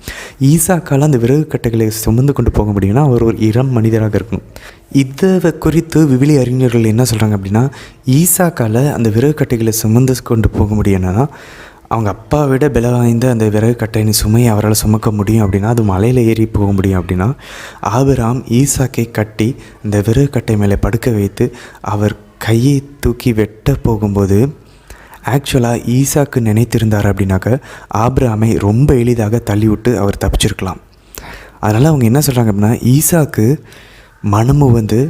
ஈசாக்கால் அந்த விறகு கட்டைகளை சுமந்து கொண்டு போக முடியும்னா அவர் ஒரு இளம் மனிதராக இருக்கணும். இதை குறித்து விவிலிய அறிஞர்கள் என்ன சொல்கிறாங்க அப்படின்னா, ஈசாக்கால் அந்த விறகு கட்டைகளை சுமந்து கொண்டு போக முடியும்னா அவங்க அப்பா விட பலம் வாய்ந்த அந்த விறகு கட்டையின் சுமையை அவரால் சுமக்க முடியும் அப்படின்னா, அது மலையில் ஏறி போக முடியும் அப்படின்னா, ஆபிரகாம் ஈசாக்கை கட்டி அந்த விறகு கட்டை மேலே படுக்க வைத்து அவர் கையை தூக்கி வெட்ட போகும்போது ஆக்சுவலாக ஈசாக்கு நினைத்திருந்தார் அப்படின்னாக்க ஆபிரகாமை ரொம்ப எளிதாக தள்ளிவிட்டு அவர் தப்பிச்சிருக்கலாம். அதனால் அவங்க என்ன சொல்கிறாங்க அப்படின்னா, ஈசாக்கு மனமு வந்து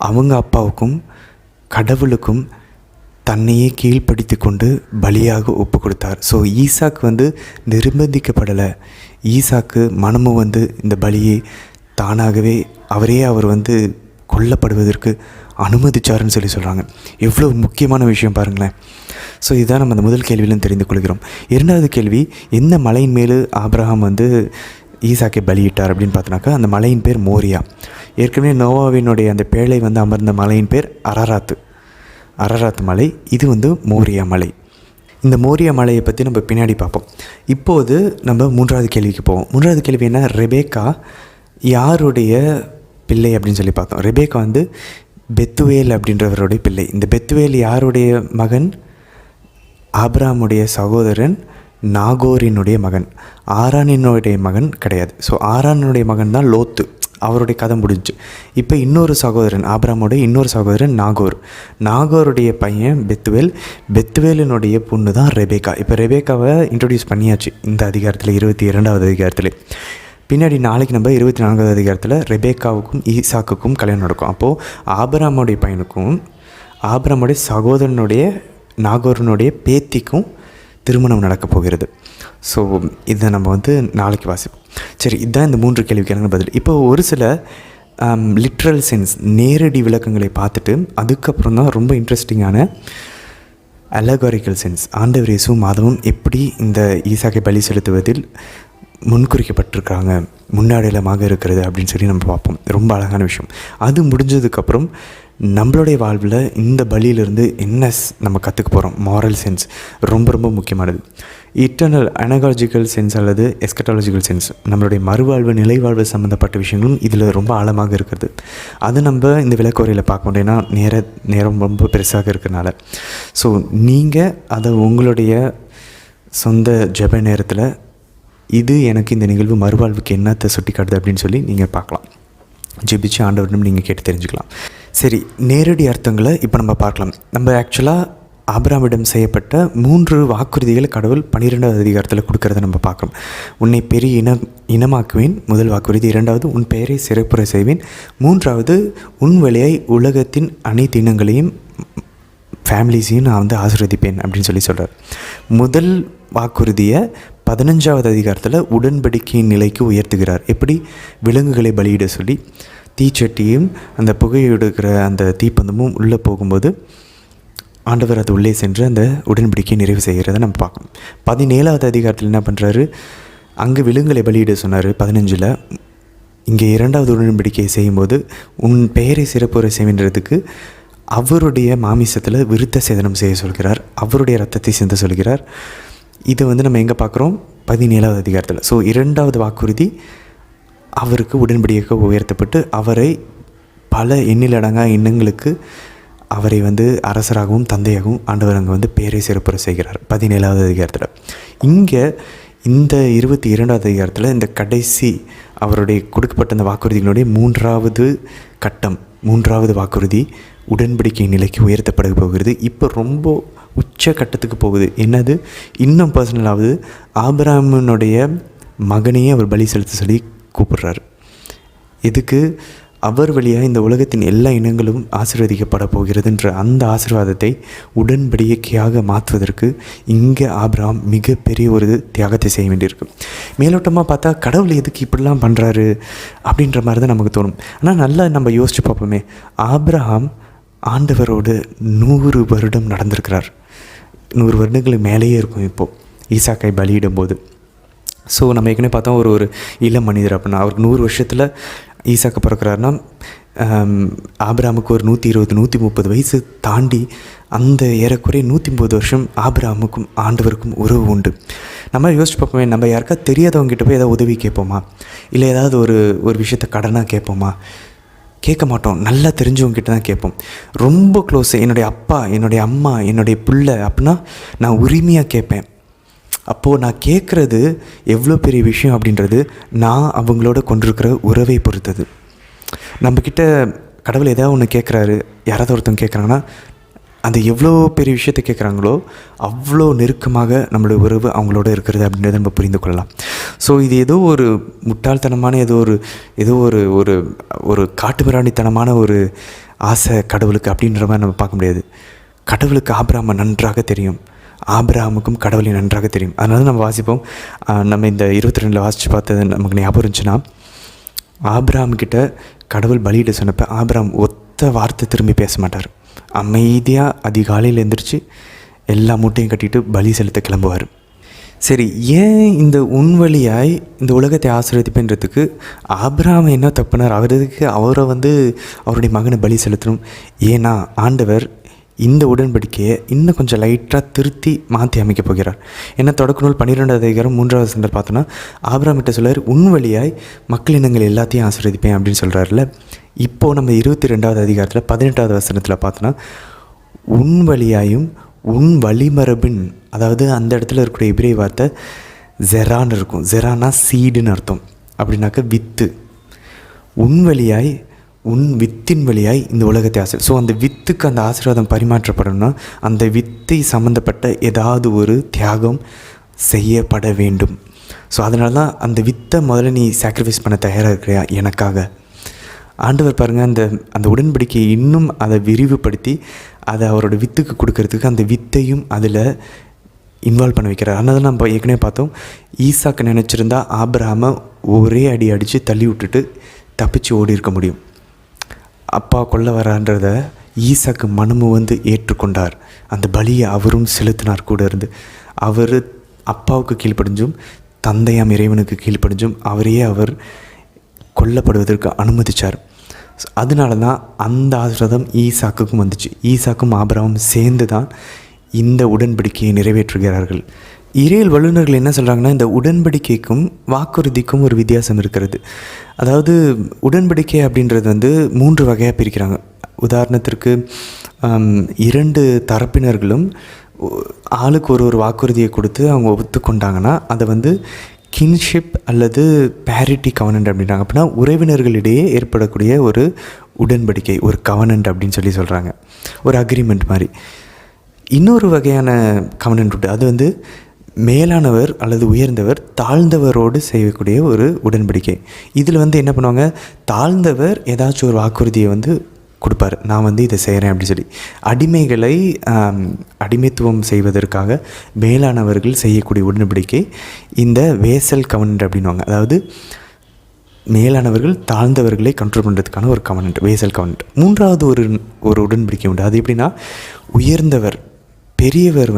அவங்க அப்பாவுக்கும் கடவுளுக்கும் தன்னையே கீழ்ப்படுத்தி கொண்டு பலியாக ஒப்பு கொடுத்தார். ஸோ ஈசாக்கு வந்து நிர்பந்திக்கப்படலை. ஈசாக்கு மனமு வந்து இந்த பலியை தானாகவே அவர் வந்து கொல்லப்படுவதற்கு அனுமதிச்சாருன்னு சொல்கிறாங்க. எவ்வளோ முக்கியமான விஷயம் பாருங்களேன். ஸோ இதுதான் நம்ம அந்த முதல் கேள்வியிலும் தெரிந்து கொள்கிறோம். இரண்டாவது கேள்வி, எந்த மலையின் மேலே ஆபிரகாம் வந்து ஈசாக்கை பலியிட்டார் அப்படின்னு பார்த்தோன்னாக்கா, அந்த மலையின் பேர் மோரியா. ஏற்கனவே நோவாவினுடைய அந்த பேழை வந்து அமர்ந்த மலையின் பேர் அரராத் மலை. இது வந்து மோரியா மலை. இந்த மோரியா மலையை பற்றி நம்ம பின்னாடி பார்ப்போம். இப்போது நம்ம மூன்றாவது கேள்விக்கு போவோம். மூன்றாவது கேள்வி என்ன, ரெபேக்கா யாருடைய பிள்ளை அப்படின்னு சொல்லி பார்த்தோம். ரெபேக்கா வந்து பெத்துவேல் அப்படின்றவருடைய பிள்ளை. இந்த பெத்துவேல் யாருடைய மகன்? ஆபிரகாமுடைய சகோதரன் நாகோரினுடைய மகன். ஆரானினுடைய மகன் கிடையாது. ஸோ ஆரானுடைய மகன் தான் லோத்து. அவருடைய கதை முடிஞ்சு. இப்போ இன்னொரு சகோதரன், ஆபிரகாமுடைய இன்னொரு சகோதரன் நாகோருடைய பையன் பெத்துவேலினுடைய பொண்ணு தான் ரெபேக்கா. இப்போ ரெபேக்காவை இன்ட்ரடியூஸ் பண்ணியாச்சு இந்த அதிகாரத்தில், 22வது அதிகாரத்தில். பின்னாடி நாளைக்கு நம்ம 24வது அதிகாரத்தில் ரெபேக்காவுக்கும் ஈசாக்குக்கும் கல்யாணம் நடக்கும். அப்போது ஆபிரகாமுடைய பையனுக்கும் ஆபிரகாமுடைய சகோதரனுடைய நாகோரனுடைய பேத்திக்கும் திருமணம் நடக்கப் போகிறது. ஸோ இதை நம்ம வந்து நாளைக்கு வாசிப்போம். சரி, இதுதான் இந்த 3 கேள்விக்கான பதில். இப்போ ஒரு சில லிட்ரல் சென்ஸ், நேரடி விளக்கங்களை பார்த்துட்டு அதுக்கப்புறம் தான் ரொம்ப இன்ட்ரெஸ்டிங்கான அலகாரிக்கல் சென்ஸ், ஆண்டவர் இயேசுவும் மாதமும் எப்படி இந்த ஈசாக்கை பலி செலுத்துவதில் முன்குறிக்கப்பட்டிருக்காங்க, முன்னாடிலமாக இருக்கிறது அப்படின்னு சொல்லி நம்ம பார்ப்போம். ரொம்ப அழகான விஷயம். அது முடிஞ்சதுக்கப்புறம் நம்மளுடைய வாழ்வில் இந்த பலியிலிருந்து என்ன நம்ம கற்றுக்க போகிறோம், மாரல் சென்ஸ் ரொம்ப ரொம்ப முக்கியமானது. இட்டர்னல் அனகாலஜிக்கல் சென்ஸ் அல்லது எஸ்கட்டாலஜிக்கல் சென்ஸ், நம்மளுடைய மறுவாழ்வு நிலைவாழ்வு சம்மந்தப்பட்ட விஷயங்களும் இதில் ரொம்ப ஆழமாக இருக்கிறது. அது நம்ம இந்த விளக்குறையில் பார்க்க முடியும், ஏன்னா நேரம் ரொம்ப பெருசாக இருக்கிறனால. ஸோ நீங்கள் அதை உங்களுடைய சொந்த ஜெப நேரத்தில் இது எனக்கு இந்த நிகழ்வு மறுவாழ்வுக்கு என்னத்தை சுட்டி காட்டுது அப்படின்னு சொல்லி நீங்கள் பார்க்கலாம். ஜெபிச்சு ஆண்டவரிடம் நீங்கள் கேட்டு தெரிஞ்சுக்கலாம். சரி, நேரடி அர்த்தங்களை இப்போ நம்ம பார்க்கலாம். நம்ம ஆக்சுவலாக ஆபிரகாமிடம் செய்யப்பட்ட 3 வாக்குறுதிகளை கடவுள் 12வது அதிகாரத்தில் கொடுக்கறத நம்ம பார்க்குறோம். உன்னை பெரிய இனமாக்குவேன், முதல் வாக்குறுதி. 2வது, உன் பெயரை சிறப்புற செய்வேன். 3வது, உன் வழியை உலகத்தின் அனைத்து இனங்களையும் ஃபேமிலிஸையும் நான் வந்து ஆசீர்வதிப்பேன் அப்படின்னு சொல்கிறார். முதல் வாக்குறுதியை 15வது அதிகாரத்தில் உடன்படிக்கையின் நிலைக்கு உயர்த்துகிறார். எப்படி? விலங்குகளை பலியிட சொல்லி தீச்சட்டியும் அந்த புகையெடுக்கிற அந்த தீப்பந்தமும் உள்ளே போகும்போது ஆண்டவர் அது உள்ளே சென்று அந்த உடன்படிக்கையை நிறைவு செய்கிறத நம்ம பார்க்கணும். 17வது அதிகாரத்தில் என்ன பண்ணுறாரு? அங்கே விலங்குகளை பலியிட சொன்னார் 15ல். இங்கே 2வது உடன்படிக்கையை செய்யும்போது உன் பெயரை சிறப்புரை செய்கின்றதுக்கு அவருடைய மாமிசத்தில் விருத்த சேதனம் செய்ய சொல்கிறார், அவருடைய ரத்தத்தை சிந்த சொல்கிறார். இதை வந்து நம்ம எங்கே பார்க்குறோம்? 17வது அதிகாரத்தில். ஸோ 2வது வாக்குறுதி அவருக்கு உடன்படிக்கை உயர்த்தப்பட்டு அவரை பல எண்ணிலடங்கா எண்ணங்களுக்கு அவரை வந்து அரசராகவும் தந்தையாகவும் ஆண்டவர் அங்கே வந்து பேரை சிறப்புற செய்கிறார் 17வது அதிகாரத்தில். இங்கே இந்த 22வது அதிகாரத்தில் இந்த கடைசி அவருடைய கொடுக்கப்பட்ட அந்த வாக்குறுதிகளுடைய 3வது கட்டம், 3வது வாக்குறுதி உடன்படிக்கை நிலைக்கு உயர்த்தப்பட போகிறது. இப்போ ரொம்ப உச்ச கட்டத்துக்கு போகுது. என்னது? இன்னும் பர்சனலாவது ஆபிரகாமினுடைய மகனையே அவர் பலி செலுத்த சொல்லி கூப்பிடுறாரு. இதுக்கு அவர் வழியாக இந்த உலகத்தின் எல்லா இனங்களும் ஆசீர்வதிக்கப்பட போகிறதுன்ற அந்த ஆசீர்வாதத்தை உடன்படிக்கையாக மாற்றுவதற்கு இங்கே ஆபிரகாம் மிகப்பெரிய ஒரு தியாகத்தை செய்ய வேண்டியிருக்கு. மேலோட்டமாக பார்த்தா கடவுள் எதுக்கு இப்படிலாம் பண்ணுறாரு அப்படின்ற மாதிரி தான் நமக்கு தோணும். ஆனால் நல்லா நம்ம யோசித்து பார்ப்போமே, ஆபிரகாம் ஆண்டவரோடு 100 வருடம் நடந்திருக்கிறார். 100 வருடங்களுக்கு மேலேயே இருக்கும் இப்போது ஈசாக்கை பலியிடும்போது. ஸோ நம்ம ஏற்கனவே பார்த்தோம், ஒரு இளம் மனிதர் அப்படின்னா அவருக்கு 100 வருஷத்தில் ஈசாக்கு பிறக்கிறாருன்னா ஆபிரகாமுக்கு ஒரு 120-130 வயசு தாண்டி அந்த ஏறக்குறைய 130 வருஷம் ஆபிரகாமுக்கும் ஆண்டவருக்கும் உறவு உண்டு. நம்ம யோசிச்சு பார்ப்போமே, நம்ம யாருக்கா தெரியாதவங்ககிட்ட போய் ஏதாவது உதவி கேட்போமா? இல்லை ஏதாவது ஒரு விஷயத்த கடனாக கேட்போமா? கேட்க மாட்டோம். நல்லா தெரிஞ்சவங்ககிட்ட தான் கேட்போம். ரொம்ப க்ளோஸு, என்னுடைய அப்பா, என்னுடைய அம்மா, என்னுடைய பிள்ளை அப்படின்னா நான் உரிமையாக கேட்பேன். அப்போது நான் கேட்குறது எவ்வளோ பெரிய விஷயம் அப்படின்றது நான் அவங்களோட கொண்டிருக்கிற உறவை பொறுத்தது. நம்மக்கிட்ட கடவுள் ஏதாவது ஒன்று கேட்குறாரு, யாராவது ஒருத்தவங்க கேட்குறாங்கன்னா அந்த எவ்வளோ பெரிய விஷயத்தை கேட்குறாங்களோ அவ்வளோ நெருக்கமாக நம்மளுடைய உறவு அவங்களோட இருக்கிறது அப்படின்றத நம்ம புரிந்து கொள்ளலாம். ஸோ இது ஏதோ ஒரு முட்டாள்தனமான ஏதோ ஒரு ஒரு காட்டுமிராண்டித்தனமான ஒரு ஆசை கடவுளுக்கு அப்படின்ற மாதிரி நம்ம பார்க்க முடியாது. கடவுளுக்கு ஆபிரகாமை நன்றாக தெரியும், ஆபிரகாமுக்கும் கடவுளை நன்றாக தெரியும். அதனால நம்ம வாசிப்போம். நம்ம இந்த 22 வாசித்து பார்த்தது நமக்கு ஞாபகம் இருந்துச்சுன்னா, ஆபிரகாம்கிட்ட கடவுள் பலியிட சொன்னப்போ ஆபிரகாம் ஒத்த வார்த்தை திரும்பி பேச மாட்டார். அமைதியாக அதிகாலையில் எழுந்திரிச்சு எல்லா மூட்டையும் கட்டிட்டு பலி செலுத்த கிளம்புவார். சரி, ஏன் இந்த உண்வழியாய் இந்த உலகத்தை ஆசீர்வதிப்புன்றதுக்கு ஆபிரகாம் என்ன தப்புனார்? அவரை அவருடைய மகனை பலி செலுத்தணும். ஏன்னா ஆண்டவர் இந்த உடன்படிக்கையை இன்னும் கொஞ்சம் லைட்டாக திருத்தி மாற்றி அமைக்க போகிறார். ஏன்னா தொடக்க நூல் 12வது அதிகாரம் 3வது வசனத்தில் பார்த்தோன்னா ஆபிரகாம்கிட்ட சொல்கிறார், உன் வழியாய் மக்கள் இனங்கள் எல்லாத்தையும் ஆசீர்வதிப்பேன் அப்படின்னு சொல்கிறாருல. இப்போது நம்ம 22வது அதிகாரத்தில் 18வது வசனத்தில் பார்த்தோன்னா உன் வழியாயும் உன் வழிமரபின், அதாவது அந்த இடத்துல இருக்கக்கூடிய எபிரேய வார்த்தை ஜெரான்னு இருக்கும். ஜெரானா சீடுன்னு அர்த்தம். அப்படின்னாக்க வித்து. உன் வழியாய் உன் வித்தின் வழியாய் இந்த உலகத்தை ஆசீர்வாதம். ஸோ அந்த வித்துக்கு அந்த ஆசீர்வாதம் பரிமாற்றப்படணும்னா அந்த வித்தை சம்மந்தப்பட்ட ஏதாவது ஒரு தியாகம் செய்யப்பட வேண்டும். ஸோ அதனால தான் அந்த வித்தை முதல்ல நீ சாக்ரிஃபைஸ் பண்ண தயாராக இருக்கிறியா எனக்காக? ஆண்டவர் பாருங்கள், அந்த உடன்படிக்கையை இன்னும் அதை விரிவுபடுத்தி அதை அவரோட வித்துக்கு கொடுக்கறதுக்கு அந்த வித்தையும் அதில் இன்வால்வ் பண்ண வைக்கிறார். அதனால நம்ம ஏற்கனவே பார்த்தோம், ஈசாக்கு நினச்சிருந்தா ஆபிரகாமை ஒரே அடி அடித்து தள்ளி விட்டுட்டு தப்பிச்சு ஓடி இருக்க முடியும். அப்பா கொல்ல வரான்றத ஈசாக்கு மனமு ஏற்றுக்கொண்டார். அந்த பலியை அவரும் செலுத்தினார். கூட இருந்து அவர் அப்பாவுக்கு கீழ்ப்படிஞ்சும் தந்தையாம் இறைவனுக்கு கீழ்ப்படிஞ்சும் அவர் கொல்லப்படுவதற்கு அனுமதித்தார். அதனால தான் அந்த ஆசீர்வாதம் ஈசாக்குக்கும் வந்துச்சு. ஈசாக்கும் ஆபிரகாமும் சேர்ந்து தான் இந்த உடன்படிக்கையை நிறைவேற்றுகிறார்கள். இறையியல் வல்லுநர்கள் என்ன சொல்கிறாங்கன்னா, இந்த உடன்படிக்கைக்கும் வாக்குறுதிக்கும் ஒரு வித்தியாசம் இருக்கிறது. அதாவது உடன்படிக்கை அப்படின்றது 3 வகையாக பிரிக்கிறாங்க. உதாரணத்திற்கு 2 தரப்பினர்களும் ஆளுக்கு ஒரு வாக்குறுதியை கொடுத்து அவங்க ஒத்துக்கொண்டாங்கன்னா அதை கின்ஷிப் அல்லது பேரிட்டி கவனன்ட் அப்படின்றாங்க. அப்படின்னா உறவினர்களிடையே ஏற்படக்கூடிய ஒரு உடன்படிக்கை, ஒரு கவனன்ட் அப்படின்னு சொல்கிறாங்க, ஒரு அக்ரிமெண்ட் மாதிரி. இன்னொரு வகையான கவனன்ட் உண்டு. அது மேலானவர் அல்லது உயர்ந்தவர் தாழ்ந்தவரோடு செய்யக்கூடிய ஒரு உடன்படிக்கை. இதில் என்ன பண்ணுவாங்க, தாழ்ந்தவர் ஏதாச்சும் ஒரு வாக்குறுதியை கொடுப்பார், நான் இதை செய்கிறேன் அப்படின்னு சொல்லி. அடிமைகளை அடிமைத்துவம் செய்வதற்காக மேலானவர்கள் செய்யக்கூடிய உடன்படிக்கை இந்த வேசல் கவனன்ட் அப்படின்வாங்க. அதாவது மேலானவர்கள் தாழ்ந்தவர்களை கண்ட்ரோல் பண்ணுறதுக்கான ஒரு கவனன்ட், வேசல் கவனன்ட். 3வது ஒரு உடன்படிக்கை உண்டு. அது எப்படின்னா, உயர்ந்தவர் பெரியவர்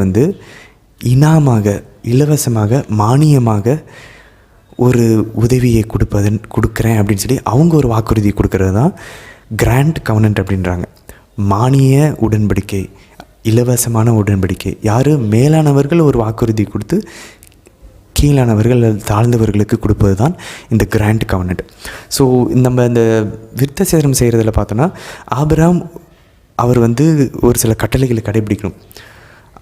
இனாமாக, இலவசமாக, மானியமாக ஒரு உதவியை கொடுக்குறேன் அப்படின்னு சொல்லி அவங்க ஒரு வாக்குறுதி கொடுக்கறது தான் கிராண்ட் கவனன்ட் அப்படின்றாங்க. மானிய உடன்படிக்கை, இலவசமான உடன்படிக்கை. யார்? மேலானவர்கள் ஒரு வாக்குறுதி கொடுத்து கீழானவர்கள் தாழ்ந்தவர்களுக்கு கொடுப்பது தான் இந்த கிராண்ட் கவனன்ட். ஸோ நம்ம இந்த விருத்த சேதனம் செய்கிறதில் பார்த்தோன்னா ஆபிரகாம் அவர் ஒரு சில கட்டளைகளை கடைபிடிக்கணும்.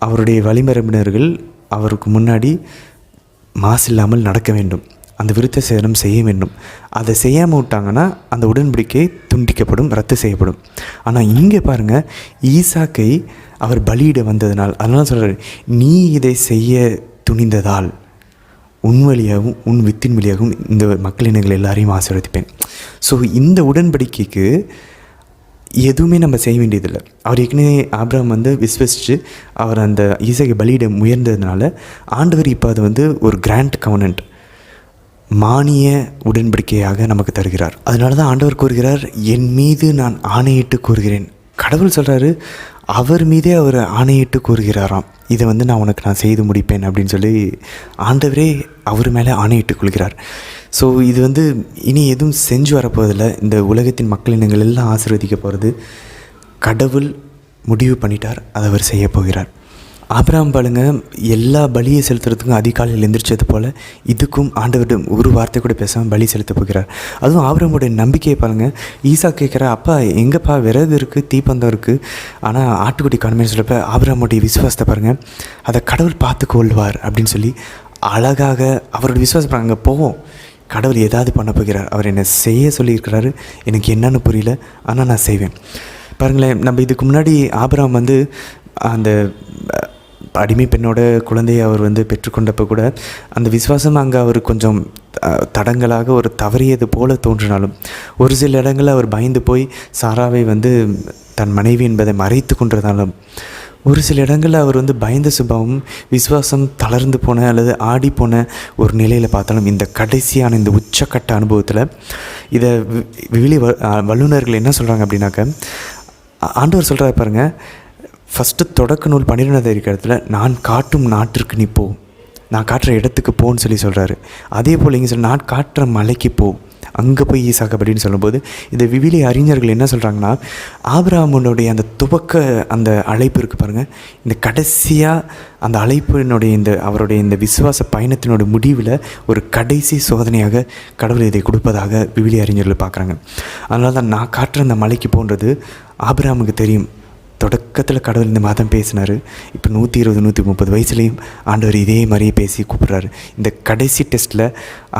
அவருடைய வழிமரபினர்கள் அவருக்கு முன்னாடி மாசு இல்லாமல் நடக்க வேண்டும், அந்த விருத்த சேதனம் செய்ய வேண்டும். அதை செய்யாமல் விட்டாங்கன்னா அந்த உடன்படிக்கை துண்டிக்கப்படும், ரத்து செய்யப்படும். ஆனால் இங்கே பாருங்கள், ஈசாக்கை அவர் பலியிட வந்ததினால், அதனால சொல்கிறார், நீ இதை செய்ய துணிந்ததால் உன் வழியாகவும் உன் வித்தின் வழியாகவும் இந்த மக்கள் இனங்கள் எல்லாரையும் ஆசீர்வதிப்பேன். ஸோ இந்த உடன்படிக்கைக்கு எதுவுமே நம்ம செய்ய வேண்டியதில்லை. அவர் ஏற்கனவே ஆபிரகாம் விஸ்வசித்து அவர் அந்த ஈசாக்கை பலியிட முயன்றதுனால ஆண்டவர் இப்போ அது ஒரு கிராண்ட் கவனன்ட், மானிய உடன்படிக்கையாக நமக்கு தருகிறார். அதனால தான் ஆண்டவர் கூறுகிறார், என் மீது நான் ஆணையிட்டு கூறுகிறேன். கடவுள் சொல்கிறாரு, அவர் மீதே அவர் ஆணையிட்டு கூறுகிறாராம், இதை நான் செய்து முடிப்பேன் அப்படின்னு சொல்லி ஆண்டவரே அவர் மேலே ஆணையிட்டு கொள்கிறார். ஸோ இது இனி எதுவும் செஞ்சு வரப்போவதில்லை. இந்த உலகத்தின் மக்கள் இனங்கள் எல்லாம் ஆசீர்வதிக்க போகிறது கடவுள் முடிவு பண்ணிட்டார், அதை அவர் செய்ய போகிறார். ஆபிரகாம் பாருங்க எல்லா பலியை செலுத்துறதுக்கும் அதிகாலையில் எந்திரிச்சது போல் இதுக்கும் ஆண்டவரிடம் ஒரு வார்த்தை கூட பேசாமல் பலி செலுத்த போகிறார். அதுவும் ஆபிரகாமுடைய நம்பிக்கையை பாருங்கள். ஈசா கேட்குற, அப்பா எங்கப்பா விறகு இருக்குது, தீப்பந்தம் இருக்குது, ஆனால் ஆட்டுக்குட்டி காணுமேன்னு சொல்கிறப்ப ஆபிரகாமுடைய விசுவாசத்தை பாருங்கள், அதை கடவுள் பார்த்து கொள்வார் அப்படின்னு சொல்லி அழகாக அவரோட விசுவாசம் அங்கே போவோம். கடவுள் ஏதாவது பண்ண போகிறார், அவர் என்னை செய்ய சொல்லியிருக்கிறாரு, எனக்கு என்னன்னு புரியல, ஆனால் நான் செய்வேன். பாருங்களேன், நம்ம இதுக்கு முன்னாடி ஆபிரகாம் வந்து அந்த அடிமை பெண்ணோட குழந்தையை அவர் வந்து பெற்றுக்கொண்டப்போ கூட அந்த விசுவாசம் அங்கே அவர் கொஞ்சம் தடங்களாக ஒரு தவறியது போல தோன்றினாலும், ஒரு சில இடங்களில் அவர் பயந்து போய் சாராவை வந்து தன் மனைவி என்பதை மறைத்து கொண்டதாலும், ஒரு சில இடங்களில் அவர் வந்து பயந்த சுபாவம், விசுவாசம் தளர்ந்து போன அல்லது ஆடி போன ஒரு நிலையில் பார்த்தாலும், இந்த கடைசியான இந்த உச்சக்கட்ட அனுபவத்தில் இதை விவிலி வல்லுநர்கள் என்ன சொல்கிறாங்க அப்படின்னாக்க, ஆண்டவர் சொல்கிறாரு பாருங்கள், ஃபஸ்ட்டு தொடக்க நூல் 12வது அதிகாரத்தில் நான் காட்டும் நாட்டிற்கு நீ போ, நான் காட்டுற இடத்துக்கு போன்னு சொல்லி சொல்கிறாரு. அதே போல் இங்கே சொல்ல நான் காட்டுற மலைக்கு போ, அங்கே போய் ஈசாக்கு அப்படின்னு சொல்லும்போது இந்த விவிலி அறிஞர்கள் என்ன சொல்கிறாங்கன்னா, ஆபிரகாமுடைய அந்த துவக்க அந்த அழைப்பு இருக்குது பாருங்கள், இந்த கடைசியாக அந்த அழைப்பினுடைய இந்த அவருடைய இந்த விசுவாச பயணத்தினுடைய முடிவில் ஒரு கடைசி சோதனையாக கடவுள் இதை கொடுப்பதாக விவிலி அறிஞர்கள் பார்க்குறாங்க. அதனால தான் நான் காட்டுற அந்த மலைக்கு போன்றது ஆபிரகாமுக்கு தெரியும். தொடக்கத்தில் கடவுள் இந்த மாதம் பேசினார், இப்போ 120 130 வயசுலேயும் ஆண்டவர் இதே மாதிரியே பேசி கூப்பிட்றாரு. இந்த கடைசி டெஸ்ட்டில்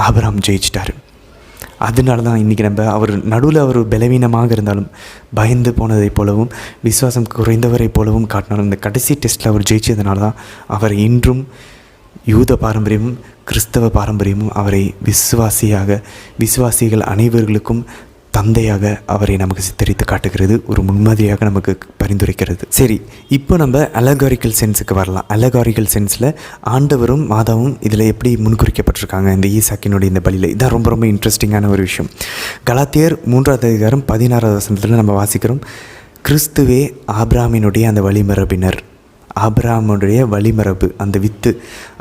ஆபிரகாம் ஜெயிச்சிட்டார். அதனால தான் இன்றைக்கி நம்ம அவர் நடுவில் அவர் பலவீனமாக இருந்தாலும், பயந்து போனதை போலவும் விசுவாசம் குறைந்தவரை போலவும் காட்டினாலும், இந்த கடைசி டெஸ்ட்டில் அவர் ஜெயிச்சதுனால தான் அவர் இன்றும் யூத பாரம்பரியமும் கிறிஸ்தவ பாரம்பரியமும் அவரை விசுவாசிகள் அனைவர்களுக்கும் தந்தையாக அவரை நமக்கு சித்தரித்து காட்டுகிறது, ஒரு முன்மாதிரியாக நமக்கு பரிந்துரைக்கிறது. சரி, இப்போ நம்ம அலகாரிக்கல் சென்ஸுக்கு வரலாம். அலகாரிக்கல் சென்ஸில் ஆண்டவரும் மாதாவும் இதில் எப்படி முன்குறிக்கப்பட்டிருக்காங்க இந்த ஈசாக்கினுடைய இந்த பலியில், இதான் ரொம்ப ரொம்ப இன்ட்ரெஸ்டிங்கான ஒரு விஷயம். கலாத்தியர் 3வது அதிகாரம் 16வது வசனத்தில் நம்ம வாசிக்கிறோம், கிறிஸ்துவே ஆபிரகாமினுடைய அந்த வழிமரபினர், ஆபிரகாமுடைய வழிமரபு, அந்த வித்து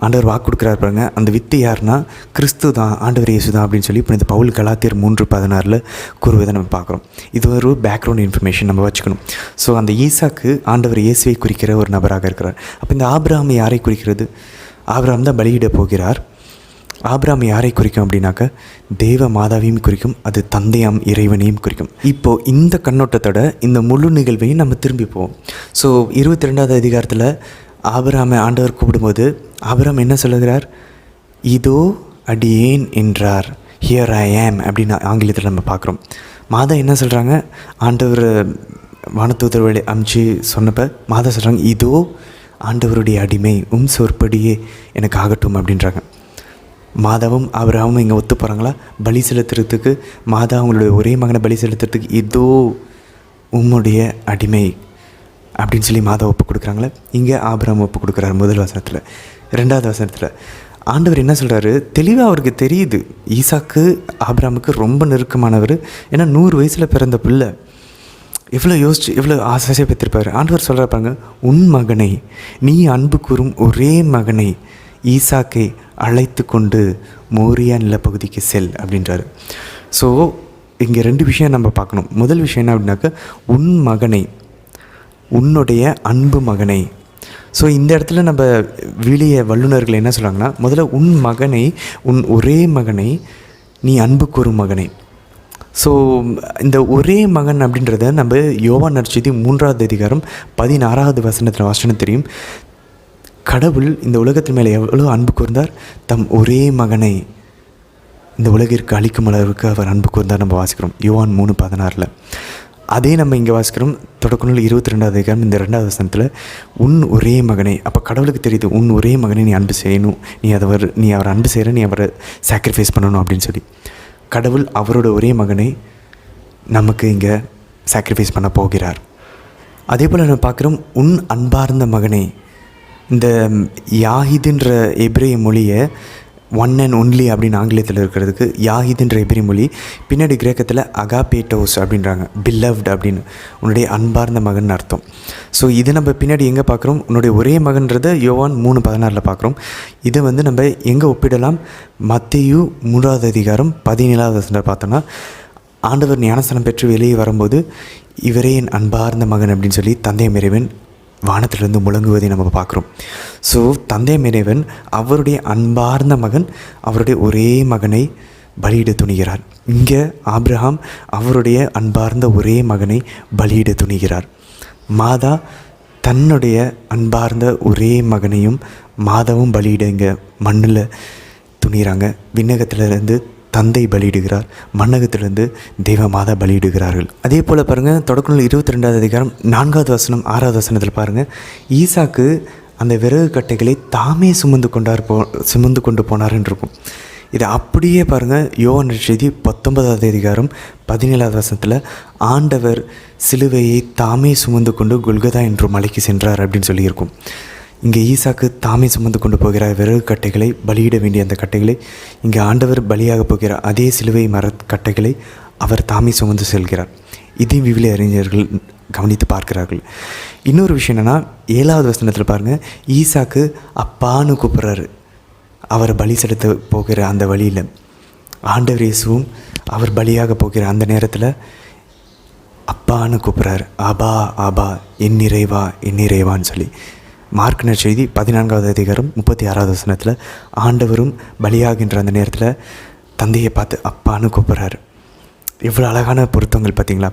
ஆண்டவர் வாக்கு கொடுக்குறாரு பாருங்க, அந்த வித்து யாருன்னா கிறிஸ்து தான், ஆண்டவர் இயேசு தான் அப்படின்னு சொல்லி இப்போ இந்த பவுல் கலாத்தியர் 3:16 கூறுவதை நம்ம பார்க்குறோம். இது ஒரு பேக்ரவுண்ட் இன்ஃபர்மேஷன் நம்ம வச்சுக்கணும். ஸோ அந்த ஈசாக்கு ஆண்டவர் இயேசுவை குறிக்கிற ஒரு நபராக இருக்கிறார். அப்போ இந்த ஆபிரகாம் யாரை குறிக்கிறது? ஆபிரகாம் தான் பலியிட போகிறார். ஆபிரகாம் யாரை குறிக்கும் அப்படின்னாக்க தேவ மாதாவையும் குறிக்கும், அது தந்தையாம் இறைவனையும் குறிக்கும். இப்போது இந்த கண்ணோட்டத்தோட இந்த முழு நிகழ்வையும் நம்ம திரும்பி போவோம். ஸோ 22வது அதிகாரத்தில் ஆபிரகாமை ஆண்டவர் கூப்பிடும்போது ஆபிரகாம் என்ன சொல்லுகிறார்? இதோ அடியேன் என்றார், ஹியர் ஐ ஆம் அப்படின்னு ஆங்கிலத்தில் நம்ம பார்க்குறோம். மாதா என்ன சொல்கிறாங்க? ஆண்டவர் வானதூதர் வழி அமுச்சு சொன்னப்போ மாதா சொல்கிறாங்க, இதோ ஆண்டவருடைய அடிமை, சொற்படியே எனக்கு ஆகட்டும் அப்படின்றாங்க. மாதாவும் ஆபிரகாமும் இங்கே ஒத்து போகிறாங்களா? பலி செலுத்துறதுக்கு மாதா அவங்களுடைய ஒரே மகனை பலி செலுத்துறதுக்கு இதோ உம்முடைய அடிமை அப்படின்னு சொல்லி மாதா ஒப்பு கொடுக்குறாங்களே, இங்கே ஆபிரகாம் ஒப்பு கொடுக்குறாரு. முதல் வசனத்தில். 2வது வசனத்தில் ஆண்டவர் என்ன சொல்கிறாரு? தெளிவாக அவருக்கு தெரியுது ஈசாக்கு ஆபிரகாமுக்கு ரொம்ப நெருக்கமானவர். ஏன்னா 100 வயசில் பிறந்த பிள்ளை, எவ்வளோ யோசிச்சு எவ்வளோ ஆசையாக பெற்றிருப்பார். ஆண்டவர் சொல்கிறாப்பாங்க, உன் மகனை, நீ அன்பு கூறும் ஒரே மகனை ஈசாக்கை அழைத்து கொண்டு மோரியா நிலப்பகுதிக்கு செல் அப்படின்றாரு. ஸோ இங்கே 2 விஷயம் நம்ம பார்க்கணும். முதல் விஷயம் என்ன அப்படின்னாக்க, உன் மகனை, உன்னுடைய அன்பு மகனை. ஸோ இந்த இடத்துல நம்ம விவிலிய வல்லுநர்கள் என்ன சொல்கிறாங்கன்னா, முதல்ல உன் மகனை, உன் ஒரே மகனை, நீ அன்பு கூறும் மகனை. ஸோ இந்த ஒரே மகன் அப்படின்றத நம்ம யோவான் நற்செய்தி 3வது அதிகாரம் 16வது வசனத்தில் வாசனம் தெரியும். கடவுள் இந்த உலகத்தின் மேலே எவ்வளோ அன்பு கூர்ந்தார், தம் ஒரே மகனை இந்த உலகிற்கு அளிக்கும் அளவுக்கு அவர் அன்பு கூர்ந்தார் நம்ம வாசிக்கிறோம் யோவான் 3:16. அதே நம்ம இங்கே வாசிக்கிறோம் தொடக்க நூல் 22வது அதிகாரம் இந்த 2வது வசனத்தில், உன் ஒரே மகனை. அப்போ கடவுளுக்கு தெரியுது, உன் ஒரே மகனை நீ அன்பு செய்யணும், நீ அவரை அன்பு செய்கிற, நீ அவரை சாக்ரிஃபைஸ் பண்ணணும் அப்படின்னு சொல்லி கடவுள் அவரோட ஒரே மகனை நமக்கு இங்கே சாக்ரிஃபைஸ் பண்ண போகிறார். அதே போல் நம்ம பார்க்குறோம், உன் அன்பார்ந்த மகனை. இந்த யாஹிதுன்ற எபிரேய மொழியை ஒன் அண்ட் ஒன்லி அப்படின்னு ஆங்கிலத்தில் இருக்கிறதுக்கு யாஹிதுன்ற எபிரேய மொழி பின்னாடி கிரேக்கத்தில் அகாபேட்டோஸ் அப்படின்றாங்க, பில்லவ்ட் அப்படின்னு, உன்னுடைய அன்பார்ந்த மகன் அர்த்தம். ஸோ இது நம்ம பின்னாடி எங்கே பார்க்குறோம்? உன்னுடைய ஒரே மகன்றதை யோவான் 3:16 பார்க்குறோம். இதை வந்து நம்ம எங்கே ஒப்பிடலாம்? மத்தேயு 3வது அதிகாரம் 17வது வசனத்தில் பார்த்தோன்னா, ஆண்டவர் ஞானஸ்நானம் பெற்று வெளியே வரும்போது இவரே என் அன்பார்ந்த மகன் அப்படின்னு சொல்லி தந்தை இறைவன் வானத்திலிருந்து முழங்குவதை நம்ம பார்க்குறோம். ஸோ தந்தை இறைவன் அவருடைய அன்பார்ந்த மகன், அவருடைய ஒரே மகனை பலியிட துணிகிறார். இங்கே ஆபிரகாம் அவருடைய அன்பார்ந்த ஒரே மகனை பலியிட துணிகிறார். மாதா தன்னுடைய அன்பார்ந்த ஒரே மகனையும் மாதாவும் பலியிட இங்கே மண்ணில் துணிகிறாங்க. விண்ணகத்திலிருந்து தந்தை பலியிடுகிறார், மண்ணகத்திலிருந்து தெய்வ மாதா பலியிடுகிறார்கள். அதே போல் பாருங்கள், தொடக்க நூல் 22வது அதிகாரம் 4வது வசனம் 6வது வசனத்தில் பாருங்கள், ஈசாக்கு அந்த விறகு கட்டைகளை தாமே சுமந்து கொண்டு போனார்ன்னு இருக்கும். இதை அப்படியே பாருங்கள், யோவான் நற்செய்தி 19வது அதிகாரம் 17வது வசனத்தில் ஆண்டவர் சிலுவையை தாமே சுமந்து கொண்டு கொல்கதா என்ற மலைக்கு சென்றார் அப்படின்னு சொல்லியிருக்கும். இங்கே ஈசாக்கு தாமே சுமந்து கொண்டு போகிற விறகு கட்டைகளை, பலியிட வேண்டிய அந்த கட்டைகளை, இங்கே ஆண்டவர் பலியாக போகிற அதே சிலுவை கட்டைகளை அவர் தாமே சுமந்து செல்கிறார். இதையும் விவிலிய அறிஞர்கள் கவனித்து பார்க்கிறார்கள். இன்னொரு விஷயம் என்னென்னா, 7வது வசனத்தில் பாருங்கள், ஈசாக்கு அப்பான்னு கூப்பிட்றாரு. அவரை பலி செலுத்த போகிற அந்த வழியில் ஆண்டவர் இயேசுவும் அவர் பலியாக போகிற அந்த நேரத்தில் அப்பான்னு கூப்பிட்றாரு. ஆபா ஆபா, என் நிறைவா என் நிறைவான்னு சொல்லி. மார்க் நற்செய்தி 14வது அதிகாரம் 36வது வசனத்தில் ஆண்டவரும் பலியாகின்ற அந்த நேரத்தில் தந்தையை பார்த்து அப்பான்னு கூப்பிட்றாரு. இவ்வளோ அழகான பொருத்தங்கள் பார்த்தீங்களா?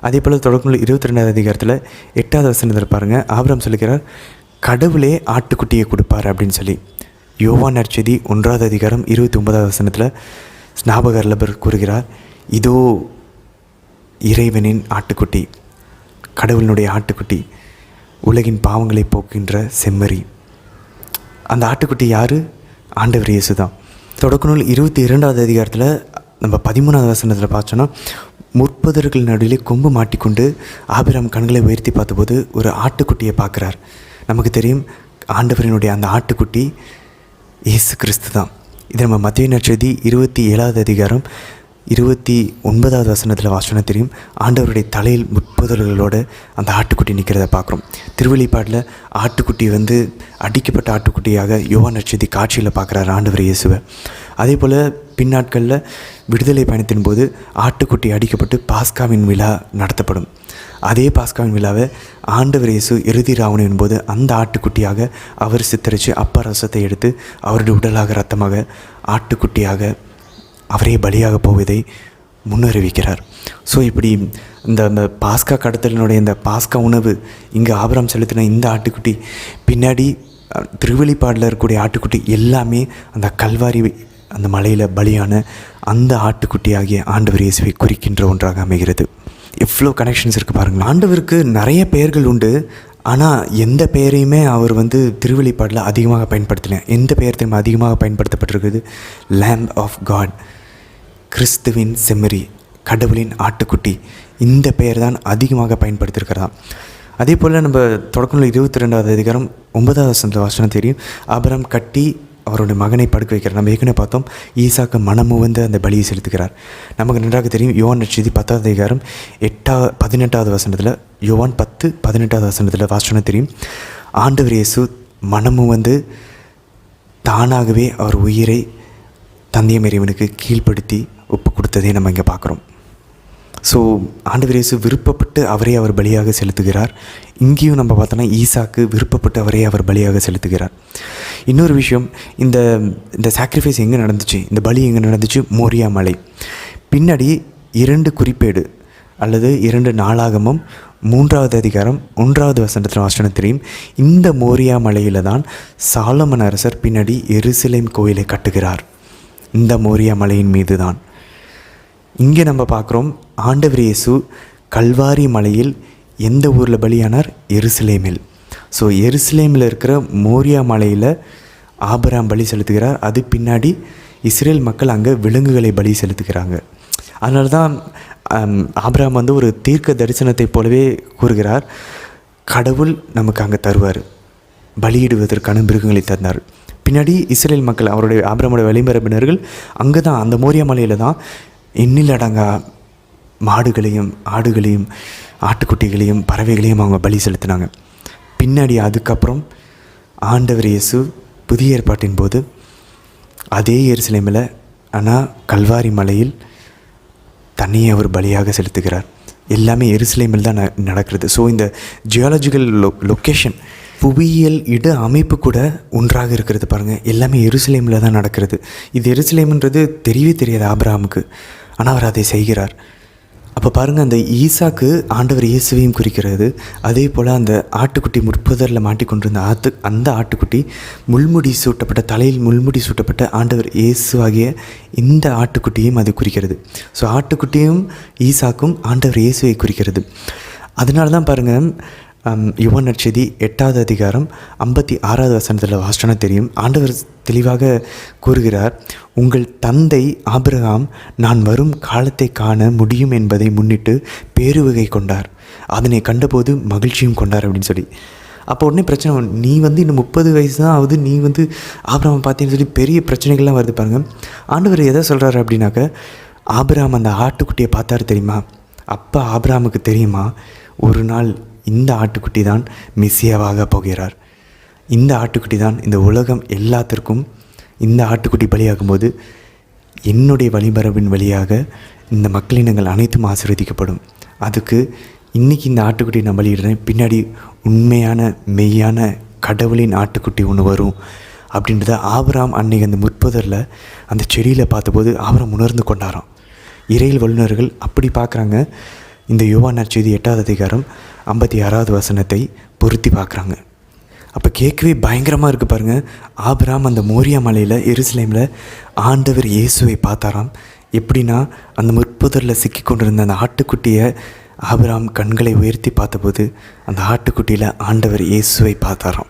அதே போல் தொடக்க நூல் 22வது அதிகாரத்தில் 8வது வசனத்தில் பாருங்கள், ஆபிரகாம் சொல்லுகிறார், கடவுளே ஆட்டுக்குட்டியை கொடுப்பார் அப்படின்னு சொல்லி. யோவான் நற்செய்தி 1வது அதிகாரம் 29வது வசனத்தில் ஸ்நாபகர் கூறுகிறார், இதோ இறைவனின் ஆட்டுக்குட்டி, கடவுளினுடைய ஆட்டுக்குட்டி, உலகின் பாவங்களை போக்கின்ற செம்மறி. அந்த ஆட்டுக்குட்டி யார்? ஆண்டவர் இயேசு தான். தொடக்க நூல் 22வது அதிகாரத்தில் நம்ம 13வது வசனத்தில் பார்த்தோன்னா, முற்பதர்கள் நடுவிலே கொம்பு மாட்டிக்கொண்டு ஆபிரகாம் கண்களை உயர்த்தி பார்த்தபோது ஒரு ஆட்டுக்குட்டியை பார்க்குறார். நமக்கு தெரியும், ஆண்டவரினுடைய அந்த ஆட்டுக்குட்டி இயேசு கிறிஸ்து தான். இது நம்ம மத்தேயு நற்செய்தி 27வது அதிகாரம் 29வது வசனத்தில் வாசனை தெரியும். ஆண்டவருடைய தலையில் முற்புதல்களோடு அந்த ஆட்டுக்குட்டி நிற்கிறத பார்க்குறோம். திருவெளிப்பாட்டில் ஆட்டுக்குட்டி அடிக்கப்பட்ட ஆட்டுக்குட்டியாக யோவான் நற்செய்தி காட்சியில் பார்க்குறாரு ஆண்டவர் இயேசுவை. அதே போல் பின்னாட்களில் விடுதலை பயணத்தின் போது ஆட்டுக்குட்டி அடிக்கப்பட்டு பாஸ்காவின் விழா நடத்தப்படும். அதே பாஸ்காவின் விழாவை ஆண்டவர் இயேசு இறுதி ராவணின் போது அந்த ஆட்டுக்குட்டியாக அவர் சித்தரித்து அப்பா ரசத்தை எடுத்து அவருடைய உடலாக இரத்தமாக ஆட்டுக்குட்டியாக அவரே பலியாக போவதை முன்னறிவிக்கிறார். ஸோ இப்படி இந்த பாஸ்கா கடத்தலினுடைய இந்த பாஸ்கா உணவு இங்கே ஆபிரகாம் செலுத்தின இந்த ஆட்டுக்குட்டி, பின்னாடி திருவெளிப்பாடில் இருக்கக்கூடிய ஆட்டுக்குட்டி எல்லாமே அந்த கல்வாரி அந்த மலையில் பலியான அந்த ஆட்டுக்குட்டி ஆகிய ஆண்டவர் இயேசுவை குறிக்கின்ற ஒன்றாக அமைகிறது. எவ்வளோ கனெக்ஷன்ஸ் இருக்குது பாருங்கள். ஆண்டவருக்கு நிறைய பெயர்கள் உண்டு, ஆனால் எந்த பெயரையுமே அவர் திருவெளிப்பாடில் அதிகமாக பயன்படுத்தலை. எந்த பெயர் தெரியுமா அதிகமாக பயன்படுத்தப்பட்டிருக்குது? லேம்ப் ஆஃப் காட், கிறிஸ்துவின் செம்மறி, கடவுளின் ஆட்டுக்குட்டி. இந்த பெயர் தான் அதிகமாக பயன்படுத்தியிருக்கிறதா. அதே போல் நம்ம தொடக்க நூல் 22வது அதிகாரம் 9வது வசனம் தெரியும், ஆபிரகாம் கட்டி அவருடைய மகனை படுக்க வைக்கிறார். நம்ம ஏற்கனவே பார்த்தோம், ஈசாக்கு மனமுவந்து அந்த பலியை செலுத்துகிறார். நமக்கு நன்றாக தெரியும், யோவான் நற்செய்தி 10வது அதிகாரம் 18வது வசனத்தில், யோவான் 10:18வது வசனத்தில் வாசனம் தெரியும், ஆண்டவர் இயேசு மனமுவந்து தானாகவே அவர் உயிரை தந்தை இறைவனுக்கு கீழ்ப்படுத்தி ஒப்பு கொடுத்ததை நம்ம இங்கே பார்க்குறோம். ஸோ ஆண்டவர் இயேசு விருப்பப்பட்டு அவரே அவர் பலியாக செலுத்துகிறார். இங்கேயும் நம்ம பார்த்தோன்னா ஈசாக்கு விருப்பப்பட்டு அவரே அவர் பலியாக செலுத்துகிறார். இன்னொரு விஷயம், இந்த சாக்ரிஃபைஸ் எங்கே நடந்துச்சு, இந்த பலி எங்கே நடந்துச்சு? மோரியா மலை. பின்னாடி 2 குறிப்பேடு அல்லது 2 நாளாகமும் 3வது அதிகாரம் 1வது வசனத்தில் வாசனம் தெரியும். இந்த மோரியா மலையில் தான் சாலமன் அரசர் பின்னாடி எருசலேம் கோயிலை கட்டுகிறார். இந்த மோரியா மலையின் மீது தான் இங்கே நம்ம பார்க்குறோம், ஆண்டவர் இயேசு கல்வாரி மலையில் எந்த ஊரில் பலியானார்? எருசலேமில். ஸோ எருசலேமில் இருக்கிற மோரியா மலையில் ஆபிரகாம் பலி செலுத்துகிறார். அது பின்னாடி இஸ்ரேல் மக்கள் அங்கே விலங்குகளை பலி செலுத்துகிறாங்க. அதனால தான் ஆபிரகாம் ஒரு தீர்க்க தரிசனத்தை போலவே கூறுகிறார், கடவுள் நமக்கு அங்கே தருவார், பலியிடுவதற்கான மிருகங்களை தந்தார். பின்னாடி இஸ்ரேல் மக்கள், அவருடைய ஆபிரகாமுடைய வழிமரபினர்கள் அங்கே தான், அந்த மோரியா மலையில் தான் எண்ணிலடங்கா மாடுகளையும் ஆடுகளையும் ஆட்டுக்குட்டிகளையும் பறவைகளையும் அவங்க பலி செலுத்தினாங்க. பின்னாடி அதுக்கப்புறம் ஆண்டவர் இயேசு புதிய ஏற்பாட்டின் போது அதே எருசலேமில், ஆனால் கல்வாரி மலையில் தன்னையே அவர் பலியாக செலுத்துகிறார். எல்லாமே எருசலேமில் தான் நடக்கிறது. ஸோ இந்த ஜியாலஜிக்கல் லொக்கேஷன், புவியியல் இட அமைப்பு கூட ஒன்றாக இருக்கிறது பாருங்கள். எல்லாமே எருசலேமில் தான் நடக்கிறது. இது எருசலேம்ன்றது தெரியவே தெரியாது ஆபிரகாமுக்கு, ஆனால் அவர் அதை செய்கிறார். அப்போ பாருங்கள், அந்த ஈசாக்கு ஆண்டவர் இயேசுவையும் குறிக்கிறது. அதே போல் அந்த ஆட்டுக்குட்டி முற்புதரில் மாட்டிக்கொண்டிருந்த அந்த ஆட்டுக்குட்டி முள்முடி சூட்டப்பட்ட, தலையில் முள்முடி சூட்டப்பட்ட ஆண்டவர் இயேசுவாகிய இந்த ஆட்டுக்குட்டியும் அது குறிக்கிறது. ஸோ ஆட்டுக்குட்டியும் ஈசாக்கும் ஆண்டவர் இயேசுவை குறிக்கிறது. அதனால தான் பாருங்கள், யோவான் நற்செய்தி 8வது அதிகாரம் 56வது வசனத்தில் வாசனை தெரியும். ஆண்டவர் தெளிவாக கூறுகிறார், உங்கள் தந்தை ஆபிரகாம் நான் வரும் காலத்தை காண முடியும் என்பதை முன்னிட்டு பேருவகை கொண்டார், அதனை கண்டபோது மகிழ்ச்சியும் கொண்டார் அப்படின்னு சொல்லி. அப்போ உடனே பிரச்சனை, நீ இன்னும் 30 வயசு தான் ஆகுது, நீ ஆபிரகாம் பார்த்தேன்னு சொல்லி பெரிய பிரச்சனைகள்லாம் வருது பாருங்கள். ஆண்டவர் எதை சொல்கிறாரு அப்படின்னாக்க, ஆபிரகாம் அந்த ஆட்டுக்குட்டியை பார்த்தாரு தெரியுமா? அப்போ ஆபிரகாமுக்கு தெரியுமா, ஒரு நாள் இந்த ஆட்டுக்குட்டி தான் மெசியாவாக போகிறார். இந்த ஆட்டுக்குட்டி தான் இந்த உலகம் எல்லாத்திற்கும், இந்த ஆட்டுக்குட்டி பலியாகும்போது என்னுடைய வழிமரபின் வழியாக இந்த மக்களினங்கள் அனைத்தும் ஆசீர்வதிக்கப்படும். அதுக்கு இன்றைக்கி இந்த ஆட்டுக்குட்டி நான் பலியிடுறேன், பின்னாடி உண்மையான மெய்யான கடவுளின் ஆட்டுக்குட்டி ஒன்று வரும் அப்படின்றத ஆபிரகாம் அன்னைக்கு அந்த முற்புதரில் அந்த செடியில் பார்த்தபோது ஆபிரகாம் உணர்ந்து கொண்டாராம். இறையில் வல்லுநர்கள் அப்படி பார்க்குறாங்க. இந்த யோவான் நற்செய்தி 8வது அதிகாரம் 56வது வசனத்தை பொருத்தி பார்க்குறாங்க. அப்போ கேட்கவே பயங்கரமாக இருக்குது பாருங்கள். ஆபிரகாம் அந்த மோரியா மலையில் எருசலேமில் ஆண்டவர் இயேசுவை பார்த்தாராம். எப்படின்னா, அந்த முற்புதரில் சிக்கி கொண்டிருந்த அந்த ஆட்டுக்குட்டியை ஆபிரகாம் கண்களை உயர்த்தி பார்த்தபோது அந்த ஆட்டுக்குட்டியில் ஆண்டவர் இயேசுவை பார்த்தாராம்.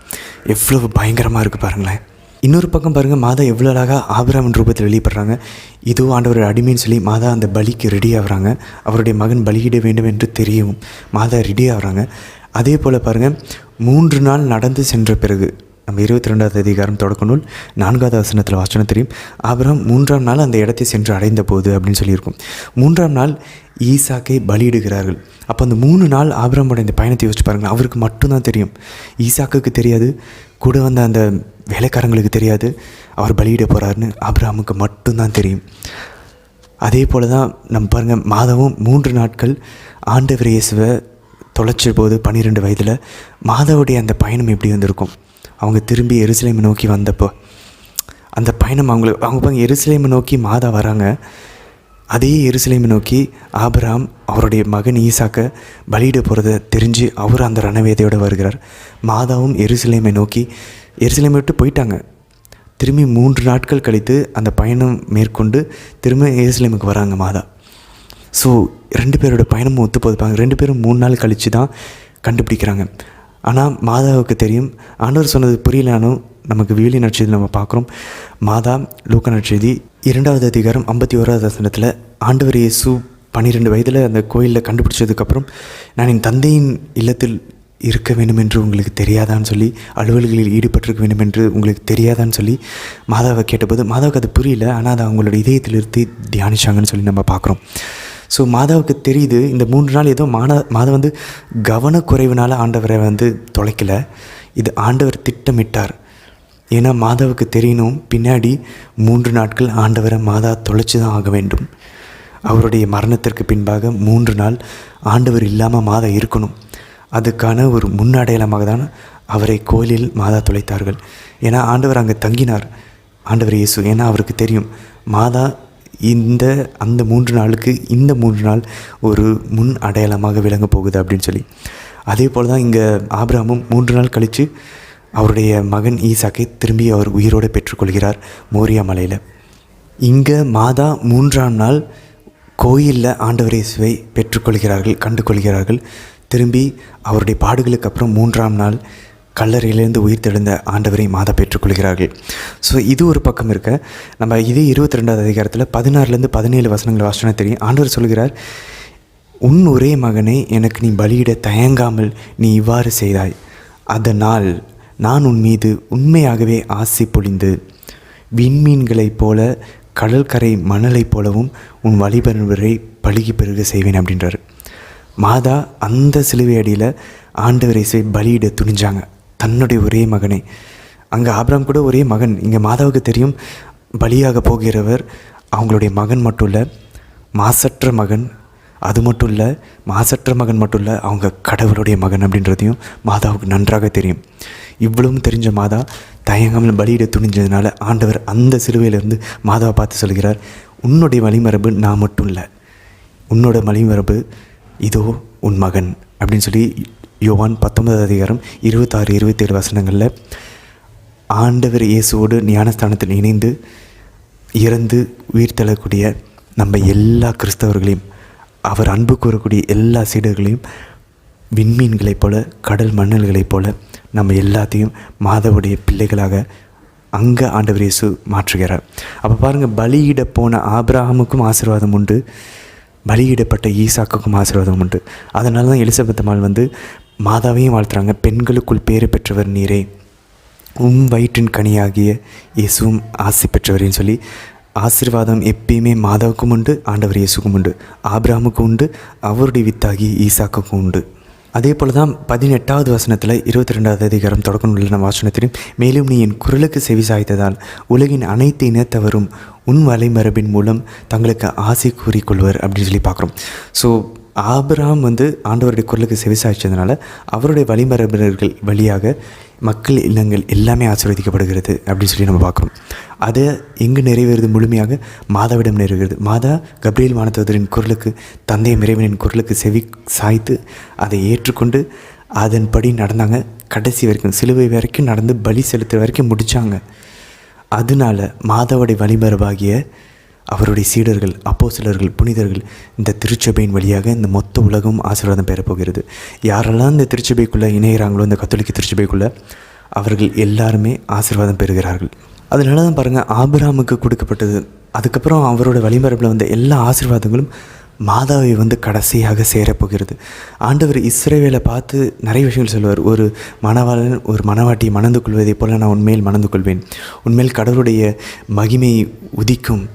எவ்வளவு பயங்கரமாக இருக்குது பாருங்களேன். இன்னொரு பக்கம் பாருங்கள், மாதா எவ்வளோ அழகாக ஆபிரகாமின் ரூபத்தில் வெளிப்படுறாங்க. இதோ ஆண்டவர் அடிமைன்னு சொல்லி மாதா அந்த பலிக்கு ரெடி ஆகுறாங்க. அவருடைய மகன் பலியிட வேண்டும் என்று தெரியவும் மாதா ரெடி ஆகுறாங்க. அதே போல் பாருங்கள், 3 நாள் நடந்து சென்ற பிறகு, நம்ம 22வது அதிகாரம் தொடக்க நூல் 4வது வசனத்தில் வாசனம் தெரியும், ஆபிரகாம் 3ஆம் நாள் அந்த இடத்தை சென்று அடைந்த போது அப்படின்னு சொல்லியிருக்கும். 3ஆம் நாள் ஈசாக்கை பலியிடுகிறார்கள். அப்போ அந்த 3 நாள் ஆபிரகாமோட இந்த பயணத்தை யோசிச்சு பாருங்கள். அவருக்கு மட்டும்தான் தெரியும், ஈசாக்குக்கு தெரியாது, கூட வந்த அந்த வேலைக்காரங்களுக்கு தெரியாது அவர் பலியிட போகிறாருன்னு. ஆபிரகாமுக்கு மட்டும்தான் தெரியும். அதே போல் தான் நம்ம பாருங்கள், மாதாவும் 3 நாட்கள் ஆண்டவர் இயேசுவை தொலைச்ச போது 12 வயதில் மாதாவுடைய அந்த பயணம் எப்படி வந்திருக்கும். அவங்க திரும்பி எருசலேமை நோக்கி வந்தப்போ அந்த பயணம் அவங்க பாருங்க, எருசலேமை நோக்கி மாதா வராங்க. அதே எருசலேமை நோக்கி ஆபிரகாம் அவருடைய மகன் ஈசாக்கை பலியிட போகிறத தெரிஞ்சு அவர் அந்த ரணவேதையோடு வருகிறார். மாதாவும் எருசலேமை நோக்கி, எருசலேமை விட்டு போயிட்டாங்க. திரும்பி 3 நாட்கள் கழித்து அந்த பயணம் மேற்கொண்டு திரும்ப எருசலேமுக்கு வராங்க மாதா. ஸோ 2 பேரோட பயணமும் ஒத்து போதுப்பாங்க. 2 பேரும் 3 நாள் கழித்து தான் கண்டுபிடிக்கிறாங்க. ஆனால் மாதாவுக்கு தெரியும், ஆண்டவர் சொன்னது புரியலானும் நமக்கு விவிலிய நற்செய்தி நம்ம பார்க்குறோம். மாதா லூக்கா நற்செய்தி 2வது அதிகாரம் 51வது வசனத்தில் ஆண்டவர் இயேசு 12 வயதில் அந்த கோயிலில் கண்டுபிடிச்சதுக்கப்புறம், நான் என் தந்தையின் இல்லத்தில் இருக்க வேண்டும் என்று உங்களுக்கு தெரியாதான்னு சொல்லி, அலுவல்களில் ஈடுபட்டிருக்க வேண்டும் என்று உங்களுக்கு தெரியாதான்னு சொல்லி மாதாவை கேட்டபோது மாதாவுக்கு அது புரியல. ஆனால் அதை அவங்களோட இதயத்தில் இருந்து தியானிச்சாங்கன்னு சொல்லி நம்ம பார்க்குறோம். ஸோ மாதாவுக்கு தெரியுது, இந்த 3 நாள் ஏதோ மாதா கவனக்குறைவினால் ஆண்டவரை தொலைக்கலை, இது ஆண்டவர் திட்டமிட்டார். ஏன்னா மாதாவுக்கு தெரியணும், பின்னாடி 3 நாட்கள் ஆண்டவரை மாதா தொலைச்சி தான் ஆக வேண்டும். அவருடைய மரணத்திற்கு பின்பாக 3 நாள் ஆண்டவர் இல்லாமல் மாதா இருக்கணும். அதுக்கான ஒரு முன்னடையாளமாக தான் அவரை கோயிலில் மாதா தொலைத்தார்கள். ஏன்னா ஆண்டவர் அங்கே தங்கினார், ஆண்டவர் இயேசு. ஏன்னா அவருக்கு தெரியும், மாதா அந்த 3 நாளுக்கு இந்த 3 நாள் ஒரு முன் அடையாளமாக விளங்க போகுது அப்படின்னு சொல்லி. அதே போல் தான் இங்கே ஆபிரகாமும் 3 நாள் கழித்து அவருடைய மகன் ஈசாக்கை திரும்பி அவர் உயிரோடு பெற்றுக்கொள்கிறார் மோரியா மலையில். இங்கே மாதா 3ஆம் நாள் கோயிலில் ஆண்டவர் இயேசுவை பெற்றுக்கொள்கிறார்கள், கண்டு கொள்கிறார்கள். திரும்பி அவருடைய பாடுகளுக்கு அப்புறம் 3ஆம் நாள் கல்லறையிலேருந்து உயிர் தெழுந்த ஆண்டவரை மாதா பெற்றுக்கொள்கிறார்கள். ஸோ இது ஒரு பக்கம் இருக்க, நம்ம இதே 22வது அதிகாரத்தில் 16லேருந்து 17 வசனங்கள் வாசனை தெரியும். ஆண்டவர் சொல்கிறார், உன் ஒரே மகனை எனக்கு நீ பலியிட தயங்காமல் நீ இவ்வாறு செய்தாய், அதனால் நான் உன் மீது உண்மையாகவே ஆசை பொழிந்து விண்மீன்களைப் போல கடற்கரை மணலைப் போலவும் உன் வழிபடுவரை பழுகி பெருக செய்வேன் அப்படின்றார். மாதா அந்த சிலுவை அடியில் ஆண்டவர் இயேசுவை பலியிட துணிஞ்சாங்க, தன்னுடைய ஒரே மகனை. அங்கே ஆபிரகாம் கூட ஒரே மகன், இங்கே மாதாவுக்கு தெரியும் பலியாக போகிறவர் அவங்களுடைய மகன் மட்டும் இல்லை, மாசற்ற மகன், அது மட்டும் இல்லை, மாசற்ற மகன் மட்டும் இல்லை, அவங்க கடவுளுடைய மகன் அப்படின்றதையும் மாதாவுக்கு நன்றாக தெரியும். இவ்வளவும் தெரிஞ்ச மாதா தயங்காமல் பலியிட துணிஞ்சதுனால ஆண்டவர் அந்த சிலுவையிலிருந்து மாதாவை பார்த்து சொல்கிறார், உன்னுடைய வழிமரபு நான் மட்டும் இல்லை, உன்னோட வழிமரபு இதோ உன் மகன் அப்படின்னு சொல்லி யோவான் 19 அதிகாரம் 26-27 வசனங்களில் ஆண்டவர் இயேசுவோடு ஞானஸ்தானத்தில் இணைந்து இறந்து உயிர் தள்ளக்கூடிய நம்ம எல்லா கிறிஸ்தவர்களையும், அவர் அன்பு கூறக்கூடிய எல்லா சீடர்களையும் விண்மீன்களைப் போல, கடல் மணல்களைப் போல நம்ம எல்லாத்தையும் மாதாவுடைய பிள்ளைகளாக அங்கே ஆண்டவர் இயேசு மாற்றுகிறார். அப்போ பாருங்கள், பலியிட போன ஆபிரகாமுக்கும் ஆசீர்வாதம் உண்டு, பலியிடப்பட்ட ஈசாக்குக்கும் ஆசீர்வாதம் உண்டு. அதனால தான் எலிசபெத் அம்மாள் மாதாவையும் வாழ்த்துறாங்க, பெண்களுக்குள் பேறு பெற்றவர் நீரே, வயிற்றின் கனியாகிய இயேசுவும் ஆசி பெற்றவரின்னு சொல்லி ஆசீர்வாதம் எப்பயுமே மாதாவுக்கும் உண்டு, ஆண்டவர் இயேசுக்கும் உண்டு, ஆபிரகாமுக்கும் உண்டு, அவருடைய வித்தாகி ஈசாக்குக்கும் உண்டு. அதே போல் தான் 18வது வசனத்தில் 22வது அதிகாரம் தொடக்க உள்ள நம்ம வாசனத்திலும், மேலும் நீ என் குரலுக்கு செவி சாய்த்ததால் உலகின் அனைத்து இனத்தவரும் உன் வலைமரபின் மூலம் தங்களுக்கு ஆசை கூறிக்கொள்வர் அப்படின்னு சொல்லி பார்க்குறோம். ஸோ ஆபிரகாம் ஆண்டவருடைய குரலுக்கு செவி சாய்ச்சதுனால அவருடைய வழிமரபினர்கள் வழியாக மக்கள் இல்லங்கள் எல்லாமே ஆசீர்வதிக்கப்படுகிறது அப்படின்னு சொல்லி நம்ம பார்க்குறோம். அதை எங்கே நிறைவேறுது? முழுமையாக மாதாவிடம் நிறைவேறுது. மாதா கப்ரியேல் வானதூதரின் குரலுக்கு, தந்தை இறைவனின் குரலுக்கு செவி சாய்த்து அதை ஏற்றுக்கொண்டு அதன்படி நடந்தாங்க. கடைசி வரைக்கும், சிலுவை வரைக்கும் நடந்து பலி செலுத்துகிற வரைக்கும் முடித்தாங்க. அதனால மாதாவுடைய வழிமரபாகிய அவருடைய சீடர்கள், அப்போஸ்தலர்கள், புனிதர்கள் இந்த திருச்சபையின் வழியாக இந்த மொத்த உலகம் ஆசீர்வாதம் பெறப்போகிறது. யாரெல்லாம் இந்த திருச்சபைக்குள்ளே இணைகிறாங்களோ, இந்த கத்தோலிக்க திருச்சபைக்குள்ளே, அவர்கள் எல்லாருமே ஆசீர்வாதம் பெறுகிறார்கள். அதனால தான் பாருங்கள், ஆபிரகாமுக்கு கொடுக்கப்பட்டது, அதுக்கப்புறம் அவரோட வழிமரபில் வந்த எல்லா ஆசீர்வாதங்களும் மாதாவை கடைசியாக சேரப்போகிறது. ஆண்டவர் இஸ்ரவேலை பார்த்து நிறைய விஷயங்கள் சொல்லுவார். ஒரு மணவாளன் ஒரு மணவாட்டியை மணந்து கொள்வதை போல் நான் உன்மேல் மணந்து கொள்வேன், உன்மேல் கடவுளுடைய மகிமை உதிக்கும்,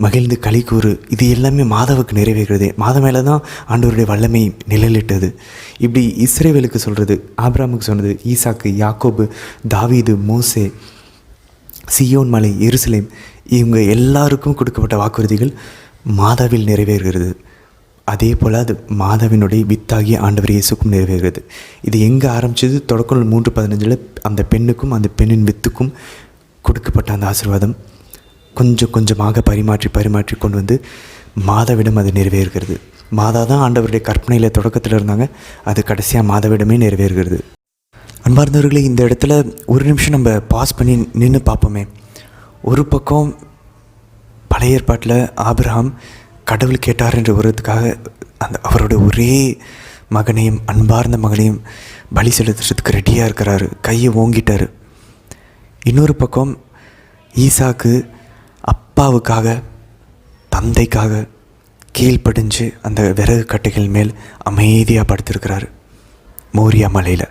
மகிழ்ந்து களி கூறு. இது எல்லாமே மாதாவுக்கு நிறைவேறுகிறது. மாதா மேலே தான் ஆண்டவருடைய வல்லமை நிழலிட்டது. இப்படி இஸ்ரவேலுக்கு சொல்கிறது, ஆபிரகாமுக்கு சொன்னது, ஈசாக்கு, யாக்கோபு, தாவீது, மோசே, சியோன் மலை, எருசலேம், இவங்க எல்லாருக்கும் கொடுக்கப்பட்ட வாக்குறுதிகள் மாதாவில் நிறைவேறுகிறது. அதே போல் அது மாதாவினுடைய வித்தாகிய ஆண்டவர் இயேசுக்கும் நிறைவேறுகிறது. இது எங்கே ஆரம்பித்தது? தொடக்கம் 3:15 அந்த பெண்ணுக்கும் அந்த பெண்ணின் வித்துக்கும் கொடுக்கப்பட்ட அந்த ஆசீர்வாதம் கொஞ்சம் கொஞ்சமாக பரிமாற்றி கொண்டு மாதாவிடம் அது நிறைவேறுகிறது. மாதா தான் ஆண்டவருடைய கற்பனையில் தொடக்கத்தில் இருந்தாங்க, அது கடைசியாக மாதாவிடமே நிறைவேறுகிறது. அன்பார்ந்தவர்களே, இந்த இடத்துல ஒரு நிமிஷம் நம்ம பாஸ் பண்ணி நின்று பார்ப்போமே. ஒரு பக்கம் பழைய ஏற்பாட்டில் ஆபிரகாம் கடவுள் கேட்டார் என்ற உரத்துக்காக அவருடைய ஒரே மகனையும், அன்பார்ந்த மகனையும் பலி செலுத்துறதுக்கு ரெடியாக இருக்கிறாரு, கையை ஓங்கிட்டார். இன்னொரு பக்கம் ஈசாக்கு அப்பாவுக்காக, தந்தைக்காக கீழ்ப்படிஞ்சு அந்த விறகு கட்டைகள் மேல் அமைதியாக படுத்திருக்கிறாரு மோரியா மலையில்.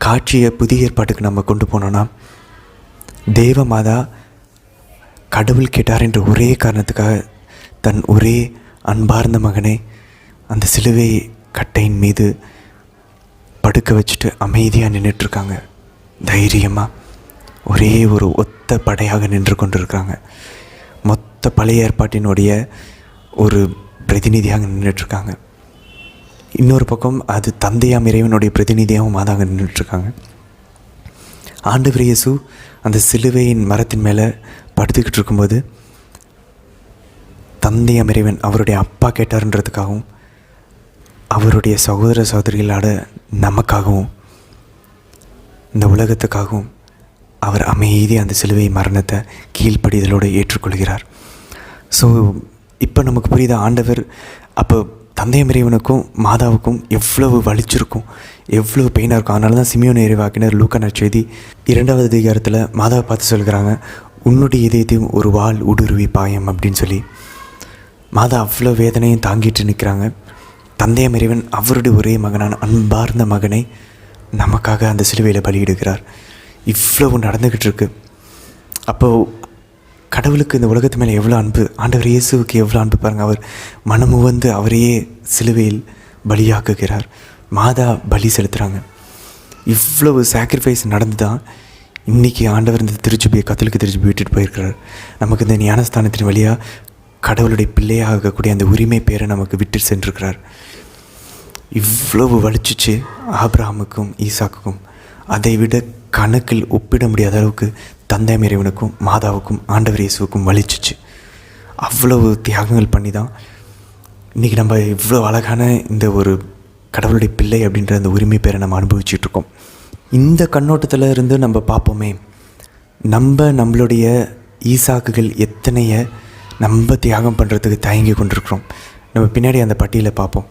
காட்சியை புதிய ஏற்பாட்டுக்கு நம்ம கொண்டு போனோன்னா, தேவமாதா கடவுள் கேட்டார் என்ற ஒரே காரணத்துக்காக தன் ஒரே அன்பார்ந்த மகனை அந்த சிலுவை கட்டையின் மீது படுக்க வச்சுட்டு அமைதியாக நின்றுட்டுருக்காங்க. தைரியமாக ஒரே ஒரு ஒத்த படையாக நின்று கொண்டு இருக்கிறாங்க. மொத்த பழைய ஏற்பாட்டினுடைய ஒரு பிரதிநிதியாக நின்றுட்டுருக்காங்க. இன்னொரு பக்கம் அது தந்தையாம் இறைவனுடைய பிரதிநிதியாகவும் மாதாங்க நின்றுட்டுருக்காங்க. ஆண்டவர் இயேசு அந்த சிலுவையின் மரத்தின் மேலே படுத்துக்கிட்டு இருக்கும்போது தந்தையாம் இறைவன் அவருடைய அப்பா கேட்டார்ன்றதுக்காகவும், அவருடைய சகோதர சகோதரிகளோட நமக்காகவும், இந்த உலகத்துக்காகவும் அவர் அமைதி அந்த சிலுவை மரணத்தை கீழ்ப்படிதலோடு ஏற்றுக்கொள்கிறார். ஸோ இப்போ நமக்கு புரியுது, ஆண்டவர் அப்போ தந்தையாம் இறைவனுக்கும் மாதாவுக்கும் எவ்வளவு வலிச்சிருக்கும், எவ்வளவு பெயினாக இருக்கும். அதனால தான் சிமியோன் இறைவாக்கினர் லூக்கா நற்செய்தி 2வது அதிகாரத்தில் மாதாவை பார்த்து சொல்கிறாங்க, உன்னுடைய இதயத்தையும் ஒரு வாள் ஊடுருவி பாயம் அப்படின்னு சொல்லி. மாதா அவ்வளோ வேதனையும் தாங்கிட்டு நிற்கிறாங்க. தந்தையாம் இறைவன் அவருடைய ஒரே மகனான அன்பார்ந்த மகனை நமக்காக அந்த சிலுவையில் பலியிடுகிறார். இவ்வளவு நடந்துக்கிட்டு இருக்கு. அப்போது கடவுளுக்கு இந்த உலகத்து மேலே எவ்வளோ அன்பு, ஆண்டவர் இயேசுவுக்கு எவ்வளோ அன்பு பாருங்கள். அவர் மனமுவந்து அவரையே சிலுவையில் பலியாக்குகிறார். மாதா பலி செலுத்துகிறாங்க. இவ்வளவு சாக்ரிஃபைஸ் நடந்து தான் இன்றைக்கி ஆண்டவர் இந்த திருச்சபையை, கத்தோலிக்க திருச்சபை விட்டுட்டு போயிருக்கிறார். நமக்கு இந்த ஞானஸ்தானத்தின் வழியாக கடவுளுடைய பிள்ளையாகக்கூடிய அந்த உரிமை பேரை நமக்கு விட்டு சென்றிருக்கிறார். இவ்வளவு வலிச்சிச்சு ஆபிரகாமுக்கும் ஈசாக்குக்கும். அதை விட கணக்கில் ஒப்பிட முடியாத அளவுக்கு தந்தை இறைவனுக்கும் மாதாவுக்கும் ஆண்டவர் இயேசுவுக்கும் வலிச்சிச்சு. அவ்வளவு தியாகங்கள் பண்ணி தான் இன்றைக்கி நம்ம இவ்வளோ அழகான இந்த ஒரு கடவுளுடைய பிள்ளை அப்படின்ற அந்த உரிமை பேரை நம்ம அனுபவிச்சிட்ருக்கோம். இந்த கண்ணோட்டத்தில் இருந்து நம்ம பார்ப்போமே, நம்மளுடைய ஈசாக்குகள் எத்தனைய நம்ம தியாகம் பண்ணுறதுக்கு தயங்கி கொண்டிருக்கிறோம். நம்ம பின்னாடி அந்த பட்டியலை பார்ப்போம்.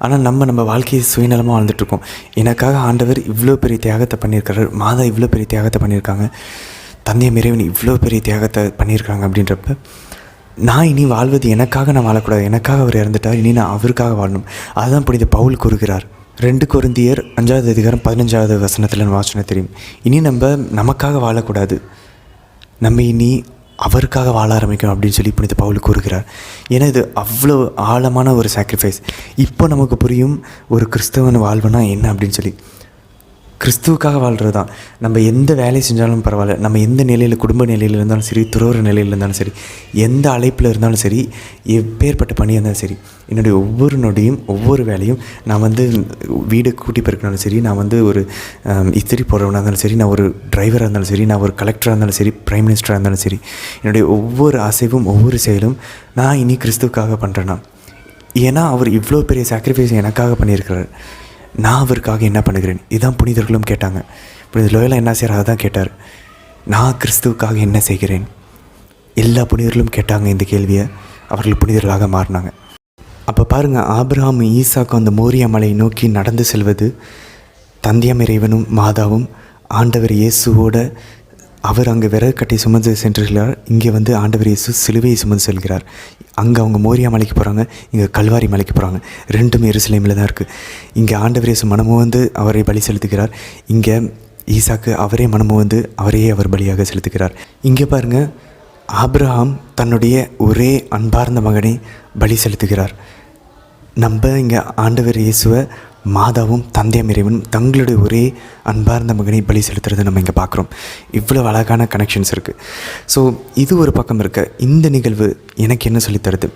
ஆனால் நம்ம வாழ்க்கையை சுயநலமாக வாழ்ந்துட்டுருக்கோம். எனக்காக ஆண்டவர் இவ்வளோ பெரிய தியாகத்தை பண்ணியிருக்கிறார், மாதா இவ்வளோ பெரிய தியாகத்தை பண்ணியிருக்காங்க, தந்தை இறைவன் இவ்வளோ பெரிய தியாகத்தை பண்ணியிருக்காங்க. அப்படின்றப்ப நான் இனி வாழ்வது எனக்காக நான் வாழக்கூடாது, எனக்காக அவர் இறந்துட்டார், இனி நான் அவருக்காக வாழணும். அதுதான் புனித பவுல் கூறுகிறார். 2 கொரிந்தியர் 5வது அதிகாரம் 15வது வசனத்தில் வாசனை தெரியும். இனி நமக்காக வாழக்கூடாது, நம்ம இனி அவருக்காக வாழ ஆரம்பிக்கணும் அப்படின்னு சொல்லி புனித பவுல் கூறுகிறார். ஏன்னா இது அவ்வளோ ஆழமான ஒரு சாக்ரிஃபைஸ். இப்போ நமக்கு புரியும் ஒரு கிறிஸ்தவன் வாழ்வுனா என்ன அப்படின்னு சொல்லி. கிறிஸ்துவுக்காக வாழ்கிறது தான். நம்ம எந்த வேலை செஞ்சாலும் பரவாயில்ல, நம்ம எந்த நிலையில், குடும்ப நிலையில் இருந்தாலும் சரி, துறவற நிலையில் இருந்தாலும் சரி, எந்த அழைப்பில் இருந்தாலும் சரி, எப்பேற்பட்ட பணியாக இருந்தாலும் சரி, என்னுடைய ஒவ்வொரு நொடியும் ஒவ்வொரு வேலையும் நான் வீடு கூட்டி பெருக்கினாலும் சரி, நான் ஒரு இஸ்திரி போடுறவனாக இருந்தாலும் சரி, நான் ஒரு டிரைவராக இருந்தாலும் சரி, நான் ஒரு கலெக்டராக இருந்தாலும் சரி, பிரைம் மினிஸ்டராக இருந்தாலும் சரி, என்னுடைய ஒவ்வொரு அசைவும் ஒவ்வொரு செயலும் நான் இனி கிறிஸ்துவுக்காக பண்ணுறேன்னா. ஏன்னா அவர் இவ்வளோ பெரிய சாக்ரிஃபைஸ் எனக்காக பண்ணியிருக்கிறார், நான் அவருக்காக என்ன பண்ணுகிறேன். இதுதான் புனிதர்களும் கேட்டாங்க. புனித லோயலா என்ன செய்கிறார் தான் கேட்டார், நான் கிறிஸ்துவுக்காக என்ன செய்கிறேன். எல்லா புனிதர்களும் கேட்டாங்க இந்த கேள்வியை, அவர்கள் புனிதர்களாக மாறினாங்க. அப்போ பாருங்கள், ஆபிரகாம் ஈசாக்கும் அந்த மோரியா மலையை நோக்கி நடந்து செல்வது தந்தையாம் இறைவனும் மாதாவும் ஆண்டவர் இயேசுவோட. அவர் அங்கே விறகு கட்டி சுமந்து சென்றுகிறார், இங்கே ஆண்டவர் இயேசு சிலுவையை சுமந்து செல்கிறார். அங்கே அவங்க மோரியா மலைக்கு போகிறாங்க, இங்கே கல்வாரி மலைக்கு போகிறாங்க. ரெண்டுமே எருசலேமில் தான் இருக்குது. இங்கே ஆண்டவர் இயேசு மனமும் அவரை பலி செலுத்துகிறார், இங்கே ஈசாக்கு அவரே மனமும் அவரையே அவர் பலியாக செலுத்துகிறார். இங்கே பாருங்கள், ஆபிரகாம் தன்னுடைய ஒரே அன்பார்ந்த மகனை பலி செலுத்துகிறார். நம்ம இங்கே ஆண்டவர் இயேசுவை மாதாவும் தந்தையாம் இறைவனும் தங்களுடைய ஒரே அன்பார்ந்த மகனை பலி செலுத்துறதை நம்ம இங்கே பார்க்குறோம். இவ்வளோ அழகான கனெக்ஷன்ஸ் இருக்குது. ஸோ இது ஒரு பக்கம் இருக்க, இந்த நிகழ்வு எனக்கு என்ன சொல்லித்தருது?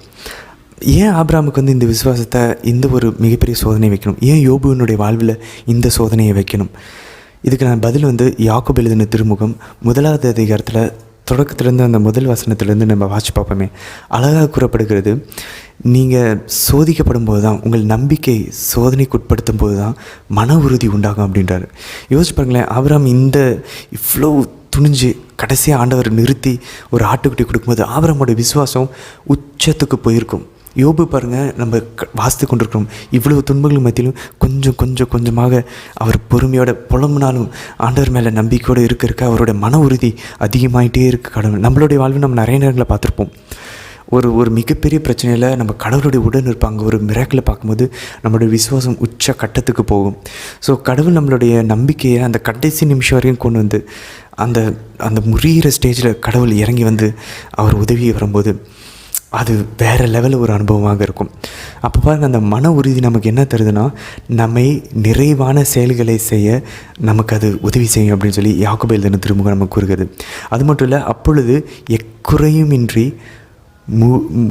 ஏன் ஆபிரகாமுக்கு இந்த விசுவாசத்தை, இந்த ஒரு மிகப்பெரிய சோதனை வைக்கணும்? ஏன் யோபுவினுடைய வாழ்வில் இந்த சோதனையை வைக்கணும்? இதுக்கு நான் பதில் யாக்கோபு எழுதின திருமுகம் 1வது அதிகாரத்தில் தொடக்கத்திலேருந்து அந்த முதல் வசனத்திலேருந்து நம்ம வாட்சி பார்ப்போமே, அழகாக கூறப்படுகிறது. நீங்கள் சோதிக்கப்படும் போது தான், உங்கள் நம்பிக்கை சோதனைக்கு உட்படுத்தும் போது தான் மன உறுதி உண்டாகும் அப்படின்றாரு. யோசிச்சு பாருங்களேன், ஆபிரகாம் இவ்வளோ துணிஞ்சு கடைசியாக ஆண்டவர் நிறுத்தி ஒரு ஆட்டுக்குட்டி கொடுக்கும்போது ஆபிரகாமோட விசுவாசம் உச்சத்துக்கு போயிருக்கும். யோபு பாருங்கள், நம்ம வாசித்து கொண்டிருக்கிறோம், இவ்வளவு துன்பங்கள் மத்தியிலும் கொஞ்சமாக அவர் பொறுமையோட புலம்புனாலும் ஆண்டவர் மேலே நம்பிக்கையோடு இருக்க அவரோட மன உறுதி அதிகமாகிட்டே இருக்குது. கடவுள் நம்மளுடைய வாழ்வு நம்ம நிறைய நேரங்களை பார்த்துருப்போம். ஒரு மிகப்பெரிய பிரச்சனையில் நம்ம கடவுளுடைய உடன் இருப்பாங்க, ஒரு மிராக்கில் பார்க்கும்போது நம்மளுடைய விசுவாசம் உச்ச கட்டத்துக்கு போகும். ஸோ கடவுள் நம்மளுடைய நம்பிக்கையை அந்த கடைசி நிமிஷம் வரையும் கொண்டு அந்த அந்த முறிகிற ஸ்டேஜில் கடவுள் இறங்கி அவர் உதவி வரும்போது அது வேறு லெவலில் ஒரு அனுபவமாக இருக்கும். அப்போ பாருங்கள், அந்த மன உறுதி நமக்கு என்ன தருதுன்னா, நம்மை நிறைவான செயல்களை செய்ய நமக்கு அது உதவி செய்யும் அப்படின்னு சொல்லி யாக்கோபு எழுதின திருமுகம் நமக்கு கூறுகிறது. அது மட்டும் இல்லை, அப்பொழுது எக்குறையுமின்றி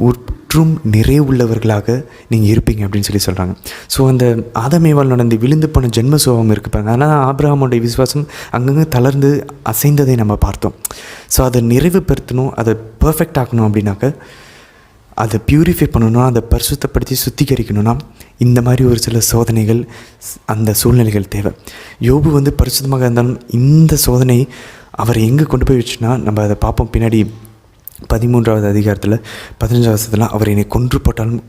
முற்றும் நிறைவுள்ளவர்களாக நீங்கள் இருப்பீங்க அப்படின்னு சொல்கிறாங்க. ஸோ அந்த ஆதாமேவால் நடந்து விழுந்து போன ஜென்ம சுபாவம் இருக்குது பாருங்க. அதனால் ஆபிரகாமுடைய விசுவாசம் அங்கங்கே தளர்ந்து அசைந்ததை நம்ம பார்த்தோம். ஸோ அதை நிறைவுபடுத்தணும், அதை பர்ஃபெக்ட் ஆக்கணும் அப்படின்னாக்க, அதை பியூரிஃபை பண்ணணும்னா, அதை பரிசுத்தப்படுத்தி சுத்திகரிக்கணும்னா இந்த மாதிரி ஒரு சில சோதனைகள், அந்த சூழ்நிலைகள் தேவை. யோபு பரிசுத்தமாக இருந்தாலும் இந்த சோதனை அவர் எங்கே கொண்டு போய் வச்சுன்னா நம்ம அதை பார்ப்போம் பின்னாடி 13வது அதிகாரத்தில் 15வது வசனத்தில், அவர் என்னை கொன்று போட்டாலும்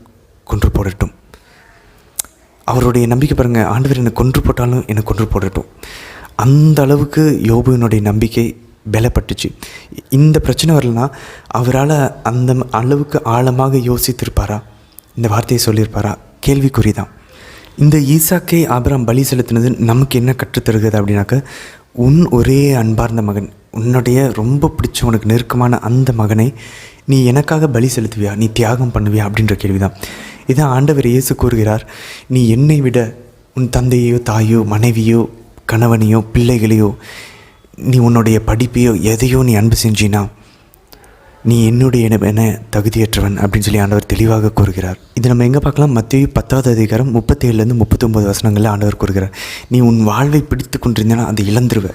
கொன்று போடட்டும். அவருடைய நம்பிக்கை பாருங்கள், ஆண்டவர் என்னை கொன்று போட்டாலும் என்னை கொன்று போடட்டும். அந்த அளவுக்கு யோபுவினுடைய நம்பிக்கை பலப்பட்டுச்சு. இந்த பிரச்சனை வரலன்னா அவரால் அந்த அளவுக்கு ஆழமாக யோசித்திருப்பாரா, இந்த வார்த்தையை சொல்லியிருப்பாரா? கேள்விக்குறி தான். இந்த ஈசாக்கை ஆபிரகாம் பலி செலுத்தினது நமக்கு என்ன கற்றுத்தருகிறது அப்படின்னாக்க, உன் ஒரே அன்பார்ந்த மகன், உன்னுடைய ரொம்ப பிடிச்ச உனக்கு நெருக்கமான அந்த மகனை நீ எனக்காக பலி செலுத்துவியா, நீ தியாகம் பண்ணுவியா அப்படின்ற கேள்விதான். இதான் ஆண்டவர் இயேசு கூறுகிறார், நீ என்னை விட உன் தந்தையோ தாயோ மனைவியோ கணவனையோ பிள்ளைகளையோ நீ உன்னுடைய படிப்பையோ எதையோ நீ அன்பு செஞ்சினா நீ என்னுடைய என தகுதியற்றவன் அப்படின்னு சொல்லி ஆண்டவர் தெளிவாக கூறுகிறார். இது நம்ம எங்கே பார்க்கலாம்? மத்தேயு 10வது அதிகாரம் 37 39 வசனங்களில் ஆண்டவர் கூறுகிறார், நீ உன் வாழ்வை பிடித்து கொண்டிருந்தேன்னா அதை இழந்துருவ,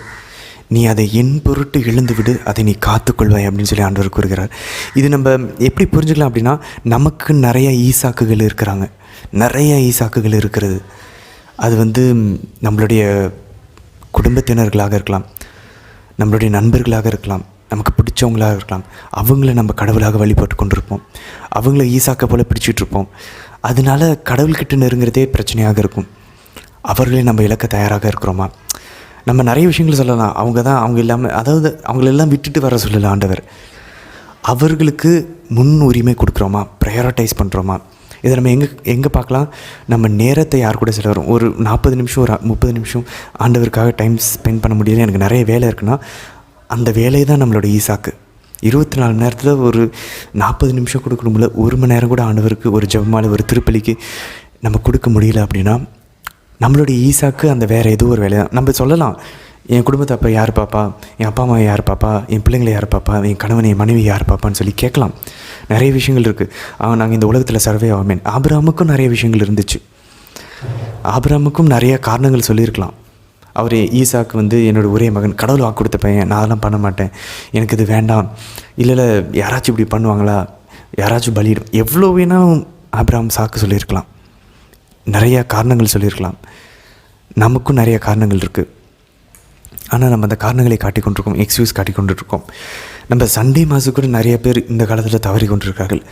நீ அதை என் பொருட்டு இழந்து விடு, அதை நீ காத்துக்கொள்வாய் அப்படின்னு சொல்லி ஆண்டவர் கூறுகிறார். இது நம்ம எப்படி புரிஞ்சுக்கலாம் அப்படின்னா, நமக்கு நிறைய ஈசாக்குகள் இருக்கிறாங்க, நிறைய ஈசாக்குகள் இருக்கிறது. அது நம்மளுடைய குடும்பத்தினர்களாக இருக்கலாம், நம்மளுடைய நண்பர்களாக இருக்கலாம், நமக்கு பிடிச்சவங்களாக இருக்கலாம். அவங்கள நம்ம கடவுளாக வழிபட்டு கொண்டிருப்போம், அவங்கள ஈசாக்க போல் பிடிச்சிட்ருப்போம். அதனால கடவுள்கிட்ட நெருங்கிறதே பிரச்சனையாக இருக்கும். அவர்களே நம்ம இழக்க தயாராக இருக்கிறோமா? நம்ம நிறைய விஷயங்கள் சொல்லலாம். அவங்க இல்லாமல், அதாவது அவங்களெல்லாம் விட்டுட்டு வர சொல்லலை ஆண்டவர். அவர்களுக்கு முன் உரிமை கொடுக்குறோமா? ப்ரையாரிட்டைஸ் பண்ணுறோமா? இதை நம்ம எங்கே பார்க்கலாம்? நம்ம நேரத்தை யார் கூட செலவரும். ஒரு 40 நிமிஷம், ஒரு 30 நிமிஷம் ஆண்டவருக்காக டைம் ஸ்பெண்ட் பண்ண முடியல, எனக்கு நிறைய வேலை இருக்குன்னா அந்த வேலை தான் நம்மளோட ஈசாக்கு. 24 மணி நேரத்தில் ஒரு 40 நிமிஷம் கொடுக்க முடியல, 1 மணி நேரம் கூட ஆண்டவருக்கு ஒரு ஜெபமாலை, ஒரு திருப்பலிக்கு நம்ம கொடுக்க முடியல அப்படின்னா நம்மளுடைய ஈசாக்கு அந்த வேறு ஏதோ ஒரு வேலை தான். நம்ம சொல்லலாம், என் குடும்பத்தை அப்போ யார் பாப்பா, என் அப்பா அம்மா யார் பாப்பா, என் பிள்ளைங்களை யார் பாப்பா, என் கணவன் என் மனைவி யார் பாப்பான்னு சொல்லி கேட்கலாம். நிறைய விஷயங்கள் இருக்குது. நாங்கள் இந்த உலகத்தில் சர்வே ஆகுமேன். ஆபிரகாமுக்கும் நிறைய விஷயங்கள் இருந்துச்சு. ஆபிரகாமுக்கும் நிறைய காரணங்கள் சொல்லியிருக்கலாம். அவர் ஈசாக்கு என்னோடய ஒரே மகன், கடவுள் வாக்கு கொடுத்த பையன், நான் அதெல்லாம் பண்ண மாட்டேன், எனக்கு இது வேண்டாம், இல்லை யாராச்சும் இப்படி பண்ணுவாங்களா, யாராச்சும் பலியிடும், எவ்வளோ வேணாலும் ஆபிரகாம் சாக்கு சொல்லியிருக்கலாம், நிறையா காரணங்கள் சொல்லியிருக்கலாம். நமக்கும் நிறைய காரணங்கள் இருக்குது. ஆனால் நம்ம அந்த காரணங்களை காட்டி கொண்டிருக்கோம், எக்ஸ்கியூஸ் காட்டி கொண்டுருக்கோம். நம்ம சண்டே மாதம் கூட நிறைய பேர் இந்த காலத்தில் தவறி கொண்டிருக்கார்கள்.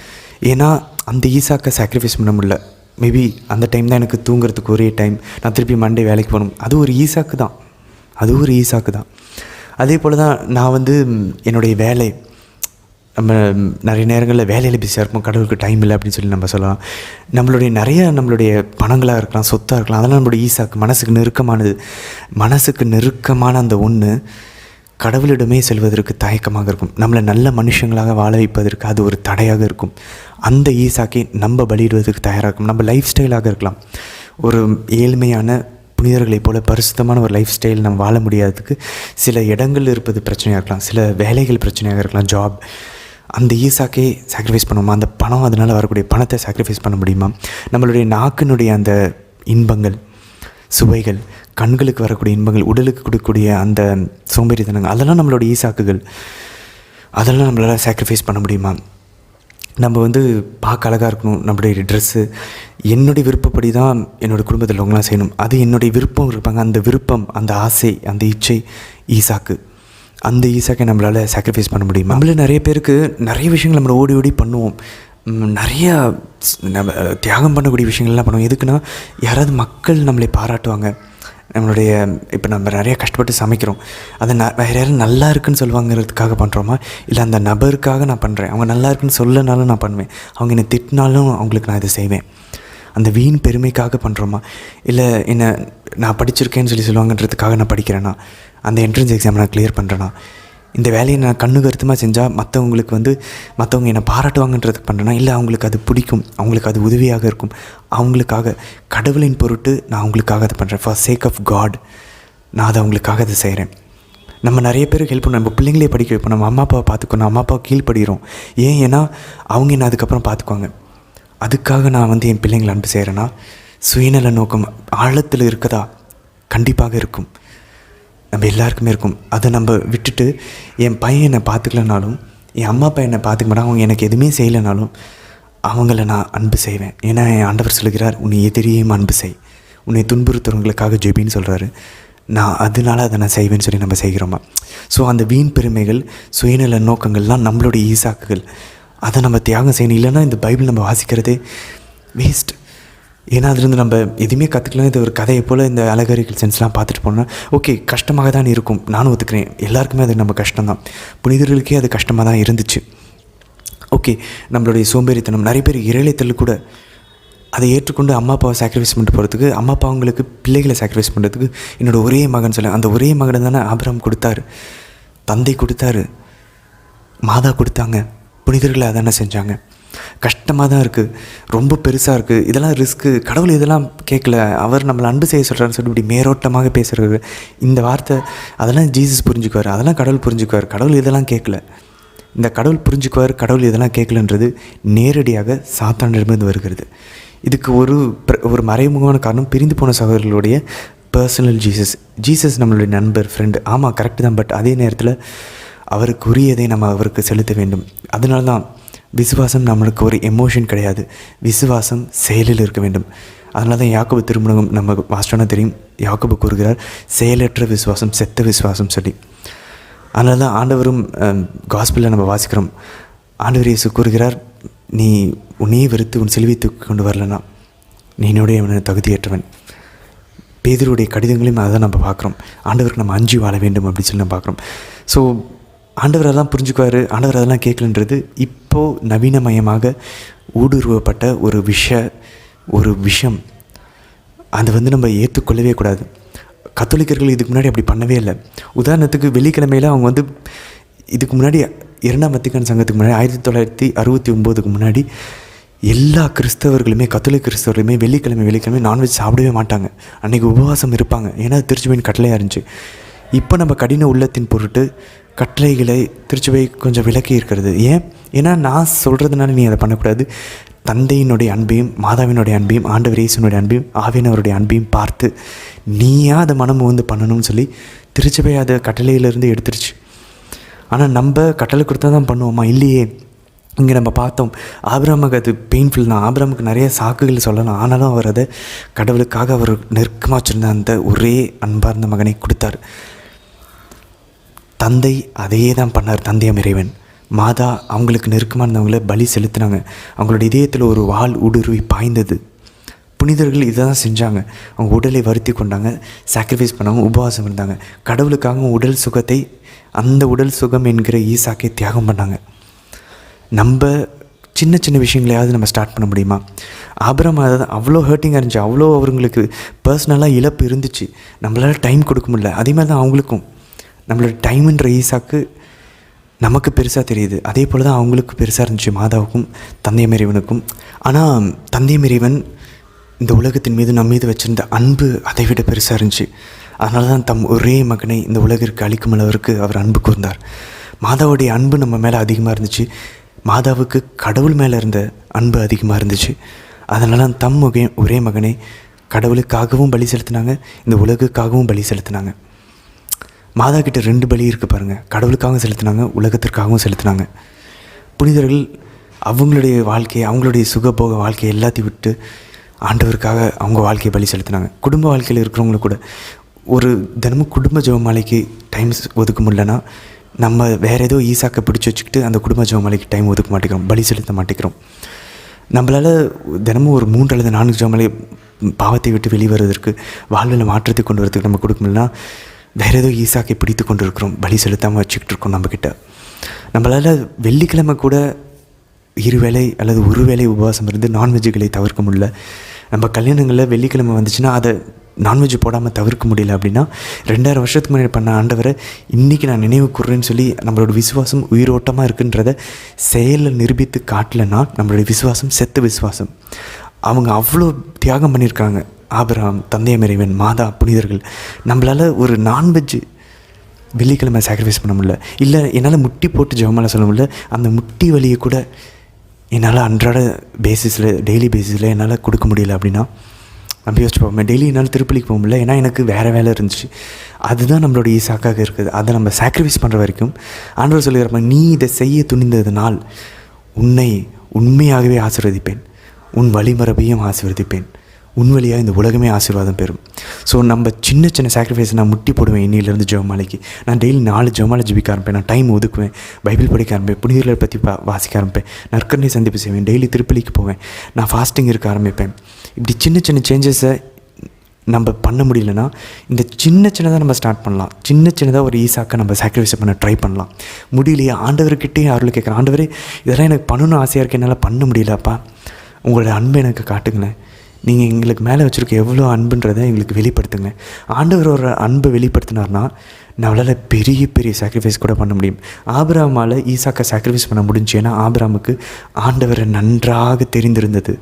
ஏன்னா அந்த ஈசாக்கை சாக்ரிஃபைஸ் பண்ண முடியல. மேபி அந்த டைம் தான் எனக்கு தூங்குறதுக்கு ஒரே டைம், நான் திருப்பி மண்டே வேலைக்கு போகணும், அது ஒரு ஈசாக்கு தான். அதே போல் தான் நான் என்னுடைய வேலை, நம்ம நிறைய நேரங்களில் வேலையில் பிஸியாக இருப்போம், கடவுளுக்கு டைம் இல்லை அப்படின்னு சொல்லி நம்ம சொல்லலாம். நம்மளுடைய பணங்களாக இருக்கலாம், சொத்தாக இருக்கலாம், அதெல்லாம் நம்மளுடைய ஈசாக்கு, மனசுக்கு நெருக்கமான அந்த ஒன்று கடவுளிடமே செல்வதற்கு தயக்கமாக இருக்கும். நம்மளை நல்ல மனுஷங்களாக வாழ வைப்பதற்கு அது ஒரு தடையாக இருக்கும். அந்த ஈசாக்கை நம்ம பலியிடுவதற்கு தயாராக இருக்கும். நம்ம லைஃப் ஸ்டைலாக இருக்கலாம், ஒரு ஏழ்மையான புனிதர்களைப் போல பரிசுத்தமான ஒரு லைஃப் ஸ்டைல் நம்ம வாழ முடியாததுக்கு சில இடங்கள் இருப்பது பிரச்சனையாக இருக்கலாம், சில வேலைகள் பிரச்சனையாக இருக்கலாம், ஜாப். அந்த ஈசாக்கே சாக்ரிஃபைஸ் பண்ணுவோமா? அந்த பணம், அதனால் வரக்கூடிய பணத்தை சாக்ரிஃபைஸ் பண்ண முடியுமா? நம்மளுடைய நாக்கினுடைய அந்த இன்பங்கள், சுவைகள், கண்களுக்கு வரக்கூடிய இன்பங்கள், உடலுக்கு கொடுக்கக்கூடிய அந்த சோம்பேறித்தனங்கள், அதெல்லாம் நம்மளோட ஈசாக்குகள். அதெல்லாம் நம்மளால் சாக்ரிஃபைஸ் பண்ண முடியுமா? நம்ம பார்க்க அழகாக இருக்கணும், நம்மளுடைய ட்ரெஸ்ஸு என்னுடைய விருப்பப்படி தான் என்னோடய குடும்பத்தில் உள்ளவங்களாம் செய்யணும், அது என்னுடைய விருப்பம் இருப்பாங்க. அந்த விருப்பம், அந்த ஆசை, அந்த இச்சை ஈசாக்கு. அந்த ஈசாக்கை நம்மளால் சாக்ரிஃபைஸ் பண்ண முடியுமா? நம்மள நிறைய பேருக்கு நிறைய விஷயங்கள் நம்ம ஓடி பண்ணுவோம், நிறையா நம்ம தியாகம் பண்ணக்கூடிய விஷயங்கள்லாம் பண்ணுவோம். எதுக்குன்னா, யாராவது மக்கள் நம்மளை பாராட்டுவாங்க. இப்போ நம்ம நிறைய கஷ்டப்பட்டு சமைக்கிறோம், அதை வேறு யாரும் நல்லா இருக்குன்னு சொல்லுவாங்கிறதுக்காக பண்ணுறோமா, இல்லை அந்த நபருக்காக நான் பண்ணுறேன், அவங்க நல்லா இருக்குன்னு சொல்லனாலும் நான் பண்ணுவேன், அவங்க என்னை திட்டினாலும் அவங்களுக்கு நான் இதை செய்வேன், அந்த வீண் பெருமைக்காக பண்ணுறோமா, இல்லை நான் படிச்சிருக்கேன்னு சொல்லுவாங்கன்றதுக்காக நான் படிக்கிறேன்னா, அந்த என்ட்ரன்ஸ் எக்ஸாம் நான் கிளியர் பண்ணுறேன்னா, இந்த வேலையை நான் கண்ணு கருத்துமாக செஞ்சால் மற்றவங்க என்னை பாராட்டுவாங்கன்றதுக்கு பண்ணுறேன்னா, இல்லை அவங்களுக்கு அது பிடிக்கும், அவங்களுக்கு அது உதவியாக இருக்கும், அவங்களுக்காக கடவுளின் பொருட்டு நான் அவங்களுக்காக அதை பண்ணுறேன், ஃபார் சேக் ஆஃப் காட் நான் அதை அவங்களுக்காக அதை செய்கிறேன். நம்ம நிறைய பேருக்கு ஹெல்ப் பண்ணோம், நம்ம பிள்ளைங்களே படிக்க வைப்போம், நம்ம அம்மா அப்பாவை பார்த்துக்கணும், அம்மா அப்பாவை கீழ்படுகிறோம். ஏன்னா அவங்க என்ன அதுக்கப்புறம் பார்த்துக்குவாங்க. அதுக்காக நான் என் பிள்ளைங்களை அன்பு செய்கிறேன்னா, சுயநல நோக்கம் ஆழத்தில் இருக்கதா? கண்டிப்பாக இருக்கும், நம்ம எல்லாருக்குமே இருக்கும். அதை நம்ம விட்டுட்டு, என் பையன் என்னை பார்த்துக்கலனாலும், என் அம்மா அப்பா என்னை பார்த்துக்க மாட்டாங்க, அவங்க எனக்கு எதுவுமே செய்யலைனாலும் அவங்கள நான் அன்பு செய்வேன். ஏன்னா என் ஆண்டவர் சொல்கிறார், உன்னை எதிரியும் அன்பு செய், உன்னை துன்புறுத்துறவங்களுக்காக ஜெபின்னு சொல்கிறாரு. அதனால அதை நான் செய்வேன்னு சொல்லி நம்ம செய்கிறோமா? ஸோ அந்த வீண் பெருமைகள், சுயநல நோக்கங்கள்லாம் நம்மளுடைய ஈசாக்குகள். அதை நம்ம தியாகம் செய்யணும். இல்லைன்னா இந்த பைபிள் நம்ம வாசிக்கிறதே வேஸ்ட். ஏன்னா அதுலேருந்து நம்ம எதுவுமே கற்றுக்கலாம். இது ஒரு கதையை போல் இந்த அலகரிக்கல் சென்ஸ்லாம் பார்த்துட்டு போனோம்னா ஓகே, கஷ்டமாக தான் இருக்கும், நானும் ஒத்துக்கிறேன், எல்லாருக்குமே அது நம்ம கஷ்டம்தான், புனிதர்களுக்கே அது கஷ்டமாக தான் இருந்துச்சு. ஓகே, நம்மளுடைய சோம்பேறித்தனம், நிறைய பேர் இறையலைத்தல் கூட அதை ஏற்றுக்கொண்டு அம்மா அப்பாவை சாக்ரிஃபைஸ் பண்ணிட்டு போகிறதுக்கு, அம்மா அப்பா அவங்களுக்கு பிள்ளைகளை சாக்ரிஃபைஸ் பண்ணுறதுக்கு, என்னோடய ஒரே மகன் சொல்ல, அந்த ஒரே மகனை தானே ஆபிரகாம் கொடுத்தாரு, தந்தை கொடுத்தாரு, மாதா கொடுத்தாங்க, புனிதர்களை அதானே செஞ்சாங்க. கஷ்டமாக தான் இருக்குது, ரொம்ப பெருசாக இருக்குது, இதெல்லாம் ரிஸ்க்கு, கடவுள் இதெல்லாம் கேட்கல, அவர் நம்மளை அன்பு செய்ய சொல்கிறான்னு சொல்லி இப்படி மேரோட்டமாக பேசுகிறது இந்த வார்த்தை, அதெல்லாம் ஜீசஸ் புரிஞ்சுக்குவார், அதெல்லாம் கடவுள் புரிஞ்சுக்குவார். கடவுள் இதெல்லாம் கேட்கல, இந்த கடவுள் புரிஞ்சுக்குவார், கடவுள் இதெல்லாம் கேட்கலன்றது நேரடியாக சாத்தானிடமிருந்து வருகிறது. இதுக்கு ஒரு மறைமுகமான காரணம் பிரிந்து போன சகோதரர்களுடைய பர்சனல் ஜீசஸ் நம்மளுடைய நண்பர், ஃப்ரெண்டு. ஆமாம், கரெக்டு தான். பட் அதே நேரத்தில் அவருக்கு உரியதை நம்ம அவருக்கு செலுத்த வேண்டும். அதனால தான் விசுவாசம் நம்மளுக்கு ஒரு எமோஷன் கிடையாது, விசுவாசம் செயலில் இருக்க வேண்டும். அதனால தான் யாக்கோபு திருமுகம் நம்ம வாஸ்டோனா தெரியும், யாக்கோபு கூறுகிறார் செயலற்ற விசுவாசம் செத்த விசுவாசம் சொல்லி. அதனால தான் ஆண்டவரும் காஸ்பலில் நம்ம வாசிக்கிறோம், ஆண்டவர் இயேசு கூறுகிறார், நீ உன்னையே வெறுத்து உன் சிலுவை தூக்கி கொண்டு வரலன்னா நீ என்னுடைய தகுதியற்றவன். பேதுருடைய கடிதங்களையும் அதை நம்ம பார்க்குறோம், ஆண்டவருக்கு நம்ம அஞ்சி வாழ வேண்டும் அப்படின்னு சொல்லி நம்ம பார்க்குறோம். ஸோ ஆண்டவர் அதெல்லாம் புரிஞ்சுக்குவார், ஆண்டவர் அதெல்லாம் கேட்கலன்றது இப்போது நவீனமயமாக ஊடுருவப்பட்ட ஒரு விஷயம். அதை நம்ம ஏற்றுக்கொள்ளவே கூடாது. கத்தோலிக்கர்கள் இதுக்கு முன்னாடி அப்படி பண்ணவே இல்லை. உதாரணத்துக்கு வெள்ளிக்கிழமையில் அவங்க இதுக்கு முன்னாடி 2ஆம் வத்திக்கான் சங்கத்துக்கு முன்னாடி 1969க்கு முன்னாடி எல்லா கிறிஸ்தவர்களுமே, கத்தோலிக் கிறிஸ்தவர்களுமே வெள்ளிக்கிழமை நான்வெஜ் சாப்பிடவே மாட்டாங்க. அன்றைக்கி உபவாசம் இருப்பாங்க. ஏன்னா திருச்சபையின் கட்டளையாக இருந்துச்சு. இப்போ நம்ம கடின உள்ளத்தின் பொருட்டு கட்டளைகளை திருச்சபை கொஞ்சம் விலக்கி இருக்கிறது. ஏன்னா நான் சொல்கிறதுனால நீ அதை பண்ணக்கூடாது. தந்தையினுடைய அன்பையும் மாதாவினுடைய அன்பையும் ஆண்டவர் இயேசுனுடைய அன்பையும் ஆவியானவருடைய அன்பையும் பார்த்து நீயா அதை மனம் பண்ணணும்னு சொல்லி திருச்சபை அதை கட்டளையிலேருந்து எடுத்துருச்சு. ஆனால் நம்ம கட்டளை கொடுத்தா தான் பண்ணுவோமா? இல்லையே. இங்கே நம்ம பார்த்தோம், ஆபிரகாமுக்கு அது பெயின்ஃபுல் தான். ஆபிரகாமுக்கு நிறைய சாக்குகள் சொல்லலாம். ஆனாலும் அவர் அதை கடவுளுக்காக அவர் நெருக்கமாக வச்சுருந்த அந்த ஒரே அன்பார்ந்த மகனை கொடுத்தார். தந்தை அதையே தான் பண்ணார். தந்தையாம் இறைவன். மாதா அவங்களுக்கு நெருக்கமாக இருந்தவங்கள பலி செலுத்தினாங்க. அவங்களோட இதயத்தில் ஒரு வாள் ஊடுருவி பாய்ந்தது. புனிதர்கள் இதை தான் செஞ்சாங்க. அவங்க உடலை வருத்தி கொண்டாங்க, சாக்ரிஃபைஸ் பண்ணாங்க, உபவாசம் இருந்தாங்க. கடவுளுக்காக உடல் சுகத்தை, அந்த உடல் சுகம் என்கிற ஈசாக்கை தியாகம் பண்ணாங்க. நம்ம சின்ன சின்ன விஷயங்களையாவது நம்ம ஸ்டார்ட் பண்ண முடியுமா? ஆபிரகாம் அதை அவ்வளோ ஹர்ட்டிங்காக இருந்துச்சு, அவ்வளோ அவங்களுக்கு பர்சனலாக இழப்பு இருந்துச்சு. நம்மளால் டைம் கொடுக்க முடியல. அதே மாதிரி தான் அவங்களுக்கும் நம்மளோட டைமுன்ற ஈசாக்கு நமக்கு பெருசாக தெரியுது. அதே போல் தான் அவங்களுக்கு பெருசாக இருந்துச்சு, மாதாவுக்கும் தந்தையம் இறைவனுக்கும். ஆனால் தந்தையம் இறைவன் இந்த உலகத்தின் மீது நம்ம மீது வச்சுருந்த அன்பு அதை விட பெருசாக இருந்துச்சு. அதனால தான் தம் ஒரே மகனை இந்த உலகிற்கு அளிக்கும் அளவிற்கு அவர் அன்பு கூர்ந்தார். மாதாவுடைய அன்பு நம்ம மேலே அதிகமாக இருந்துச்சு. மாதாவுக்கு கடவுள் மேலே இருந்த அன்பு அதிகமாக இருந்துச்சு. அதனால தான் தம் ஒரே மகனை கடவுளுக்காகவும் பலி செலுத்தினாங்க, இந்த உலகுக்காகவும் பலி செலுத்தினாங்க. மாதா கிட்ட 2 பலி இருக்குது பாருங்கள். கடவுளுக்காகவும் செலுத்தினாங்க, உலகத்திற்காகவும் செலுத்தினாங்க. புனிதர்கள் அவங்களுடைய வாழ்க்கையை, அவங்களுடைய சுகபோக வாழ்க்கையை எல்லாத்தையும் விட்டு ஆண்டவருக்காக அவங்க வாழ்க்கையை பலி செலுத்தினாங்க. குடும்ப வாழ்க்கையில் இருக்கிறவங்க கூட ஒரு தினமும் குடும்ப ஜெபமாலைக்கு டைம் ஒதுக்க முடியலன்னா நம்ம வேறு ஏதோ ஈசாக்கை பிடிச்சி வச்சுக்கிட்டு அந்த குடும்ப ஜெபமாலைக்கு டைம் ஒதுக்க மாட்டேங்கிறோம், பலி செலுத்த மாட்டேங்கிறோம். நம்மளால் தினமும் ஒரு 3 அல்லது 4 ஜெபமாலை பாவத்தை விட்டு வெளிவருவதற்கு, வாழ்வில் மாற்றத்தை கொண்டு வரதுக்கு நம்ம கொடுக்க முடியலன்னா வேறு ஏதோ ஈசாக்கை பிடித்து கொண்டு இருக்கிறோம், பலி செலுத்தாமல் வச்சுக்கிட்டு இருக்கோம் நம்மக்கிட்ட. நம்மளால் வெள்ளிக்கிழமை கூட 2 வேளை அல்லது 1 வேளை உபவாசம் இருந்து நான்வெஜ்ஜுகளை தவிர்க்க முடியல. நம்ம கல்யாணங்களில் வெள்ளிக்கிழமை வந்துச்சுன்னா அதை நான்வெஜ் போடாமல் தவிர்க்க முடியல. அப்படின்னா 2000 வருஷத்துக்கு முன்னாடி பண்ண ஆண்டவரை இன்றைக்கி நான் நினைவு கூறுறேன்னு சொல்லி நம்மளோட விசுவாசம் உயிரோட்டமாக இருக்குன்றத செயலில் நிரூபித்து காட்டலைன்னா நம்மளுடைய விசுவாசம் செத்த விசுவாசம். அவங்க அவ்வளோ தியாகம் பண்ணியிருக்காங்க. ஆபிரகாம், தந்தையம் இறைவன், மாதா, புனிதர்கள். நம்மளால் ஒரு நான்வெஜ் வெள்ளிக்கிழமை சாக்ரிஃபைஸ் பண்ண முடியல. இல்லை என்னால் முட்டி போட்டு ஜெபமாலை சொல்ல முடியல. அந்த முட்டி வலியை கூட என்னால் அன்றாட பேசிஸில், டெய்லி பேசிஸில் என்னால் கொடுக்க முடியல. அப்படின்னா நம்ம யோசிச்சு பார்ப்போம், டெய்லி என்னால் திருப்பலிக்கு போக முடியல, ஏன்னா எனக்கு வேறு வேலை இருந்துச்சு. அதுதான் நம்மளோட ஈசாக்காக இருக்குது. அதை நம்ம சாக்ரிஃபைஸ் பண்ணுற வரைக்கும் ஆண்டவர் சொல்லிடுறப்ப, நீ இதை செய்ய துணிந்ததுனால் உன்னை உண்மையாகவே ஆசீர்வதிப்பேன், உன் வழிமரபையும் ஆசீர்வதிப்பேன், உன் வழியாக இந்த உலகமே ஆசீர்வாதம் பெறும். ஸோ நம்ம சின்ன சின்ன சாக்ரிஃபைஸ் நான் முட்டி போடுவேன். இன்னிலேருந்து ஜெபமாலைக்கு நான் டெய்லி 4 ஜெபமாலை ஜெபிக்க ஆரம்பிப்பேன். நான் டைம் ஒதுக்குவேன், பைபிள் படிக்க ஆரம்பிப்பேன், புனிதர்களை பற்றி வாசிக்க ஆரம்பிப்பேன், நற்கருணை சந்திப்பு செய்வேன், டெய்லி திருப்பலிக்கு போவேன், நான் ஃபாஸ்டிங் இருக்க ஆரம்பிப்பேன். இப்படி சின்ன சின்ன சேஞ்சஸை நம்ம பண்ண முடியலன்னா இந்த சின்னதாக நம்ம ஸ்டார்ட் பண்ணலாம். சின்னதாக ஒரு ஈசாக்கை நம்ம சாக்ரிஃபைஸ் பண்ண ட்ரை பண்ணலாம். முடியலையே, ஆண்டவர்கிட்டே அருள் கேட்குறேன், ஆண்டவரே இதெல்லாம் எனக்கு பண்ணணும்னு ஆசையாக இருக்குது, என்னால் பண்ண முடியலப்பா, உங்களோட அன்பை எனக்கு காட்டுங்களேன், நீங்கள் எங்களுக்கு மேலே வச்சுருக்க எவ்வளோ அன்புன்றதை எங்களுக்கு வெளிப்படுத்துங்க. ஆண்டவரோட அன்பை வெளிப்படுத்தினார்னா நம்மளால் பெரிய பெரிய சாக்ரிஃபைஸ் கூட பண்ண முடியும். ஆபிரகாமால் ஈசாக்கை சாக்ரிஃபைஸ் பண்ண முடிஞ்சு. ஏன்னா ஆபிரகாமுக்கு ஆண்டவரை நன்றாக தெரிந்திருந்தது,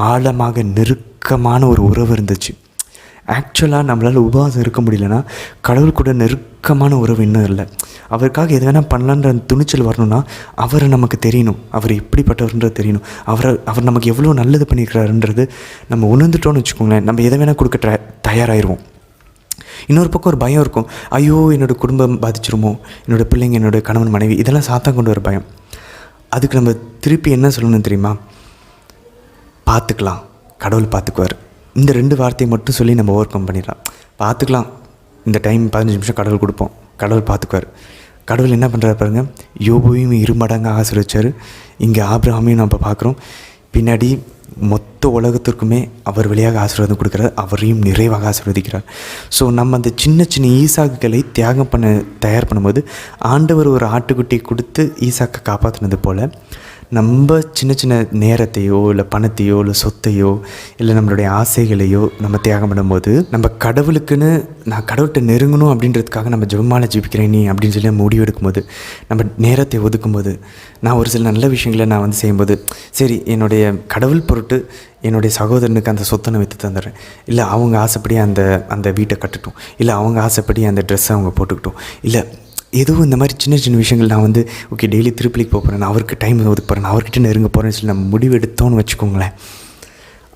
ஆழமாக நெருக்கமான ஒரு உறவு இருந்துச்சு. ஆக்சுவலாக நம்மளால் உபவாசம் இருக்க முடியலன்னா கடவுள் கூட நெருக்கமான உறவு இன்னும் இல்லை. அவருக்காக எது வேணால் பண்ணலான்ற அந்த துணிச்சல் வரணும்னா அவரை நமக்கு தெரியணும், அவர் எப்படிப்பட்டவர்ன்றது தெரியணும், அவர் நமக்கு எவ்வளோ நல்லது பண்ணியிருக்கிறாருன்றது நம்ம உணர்ந்துட்டோன்னு வச்சுக்கோங்களேன், நம்ம எதை வேணால் கொடுக்க தயாராகிடுவோம். இன்னொரு பக்கம் ஒரு பயம் இருக்கும், ஐயோ என்னோடய குடும்பம் பாதிச்சிருமோ, என்னோடய பிள்ளைங்க, என்னோடய கணவன் மனைவி, இதெல்லாம் சாத்தான் கொண்டு வர பயம். அதுக்கு நம்ம திருப்பி என்ன சொல்லணும் தெரியுமா? பார்த்துக்கலாம், கடவுள் பார்த்துக்குவார். இந்த 2 வார்த்தையை மட்டும் சொல்லி நம்ம ஓவர் கம் பண்ணிடலாம். பார்த்துக்கலாம், இந்த டைம் 15 நிமிஷம் கடவுள் கொடுப்போம், கடவுள் பார்த்துக்குவார். கடவுள் என்ன பண்ணுறாரு பாருங்கள், யோபுவையும் 2 மடங்காக ஆசீர்வதிச்சார். இங்கே ஆபிரகாமையும் நம்ம பார்க்குறோம், பின்னாடி மொத்த உலகத்திற்குமே அவர் வழியாக ஆசீர்வாதம் கொடுக்குறார், அவரையும் நிறைவாக ஆசீர்வதிக்கிறார். ஸோ நம்ம அந்த சின்ன சின்ன ஈசாக்குகளை தியாகம் பண்ண தயார் பண்ணும்போது ஆண்டவர் ஒரு ஆட்டுக்குட்டி கொடுத்து ஈசாக்கை காப்பாற்றினது போல் நம்ம சின்ன சின்ன நேரத்தையோ இல்லை பணத்தையோ இல்லை சொத்தையோ இல்லை நம்மளுடைய ஆசைகளையோ நம்ம தியாகம் பண்ணும்போது நம்ம கடவுளுக்குன்னு நான் கடவுள்கிட்ட நெருங்கணும் அப்படின்றதுக்காக நம்ம ஜெபமாலை ஜெபிக்கிறேன் நீ அப்படின்னு சொல்லி நம்ம முடிவு எடுக்கும்போது, நம்ம நேரத்தை ஒதுக்கும்போது, நான் ஒரு சில நல்ல விஷயங்களை நான் வந்து செய்யும்போது, சரி என்னுடைய கடவுள் பொருட்டு என்னுடைய சகோதரனுக்கு அந்த சொத்தை நான் விற்று தந்துடுறேன், இல்லை அவங்க ஆசைப்படி அந்த வீட்டை கட்டட்டும், இல்லை அவங்க ஆசைப்படி அந்த ட்ரெஸ்ஸை அவங்க போட்டுக்கிட்டோம், இல்லை எதுவும் இந்த மாதிரி சின்ன சின்ன விஷயங்கள் நான் வந்து ஓகே டெய்லி திருப்பலிக்கு போகிறேன், நான் அவருக்கு டைம் ஒதுக்க போகிறேன், நான் அவர்கிட்ட நெருங்க போகிறேன்னு சொல்லி நம்ம முடிவு எடுத்தோன்னு வச்சுக்கோங்களேன்,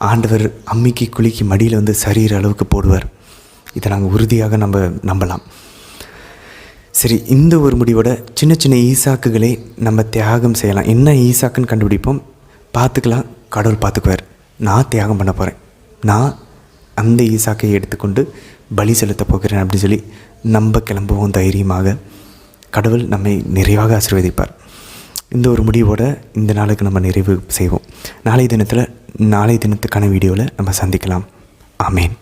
ஆண்டவர் அம்மிக்கு குலுக்கி மடியில் வந்து சரிகிற அளவுக்கு போடுவார். இதை நாங்கள் உறுதியாக நம்பலாம். சரி, இந்த ஒரு முடிவோட சின்ன சின்ன ஈசாக்குகளை நம்ம தியாகம் செய்யலாம். என்ன ஈசாக்குன்னு கண்டுபிடிப்போம், பார்த்துக்கலாம், கடவுள் பார்த்துக்குவார். நான் தியாகம் பண்ண போகிறேன், நான் அந்த ஈசாக்கை எடுத்துக்கொண்டு பலி செலுத்த போகிறேன் அப்படின்னு சொல்லி நம்ம கிளம்புவோம் தைரியமாக. கடவுள் நம்மை நிறைவாக ஆசீர்வதிப்பார். இந்த ஒரு முடிவோட இந்த நாளுக்கு நம்ம நிறைவு செய்வோம். நாளைய தினத்துக்கான வீடியோவில் நம்ம சந்திக்கலாம். ஆமேன்.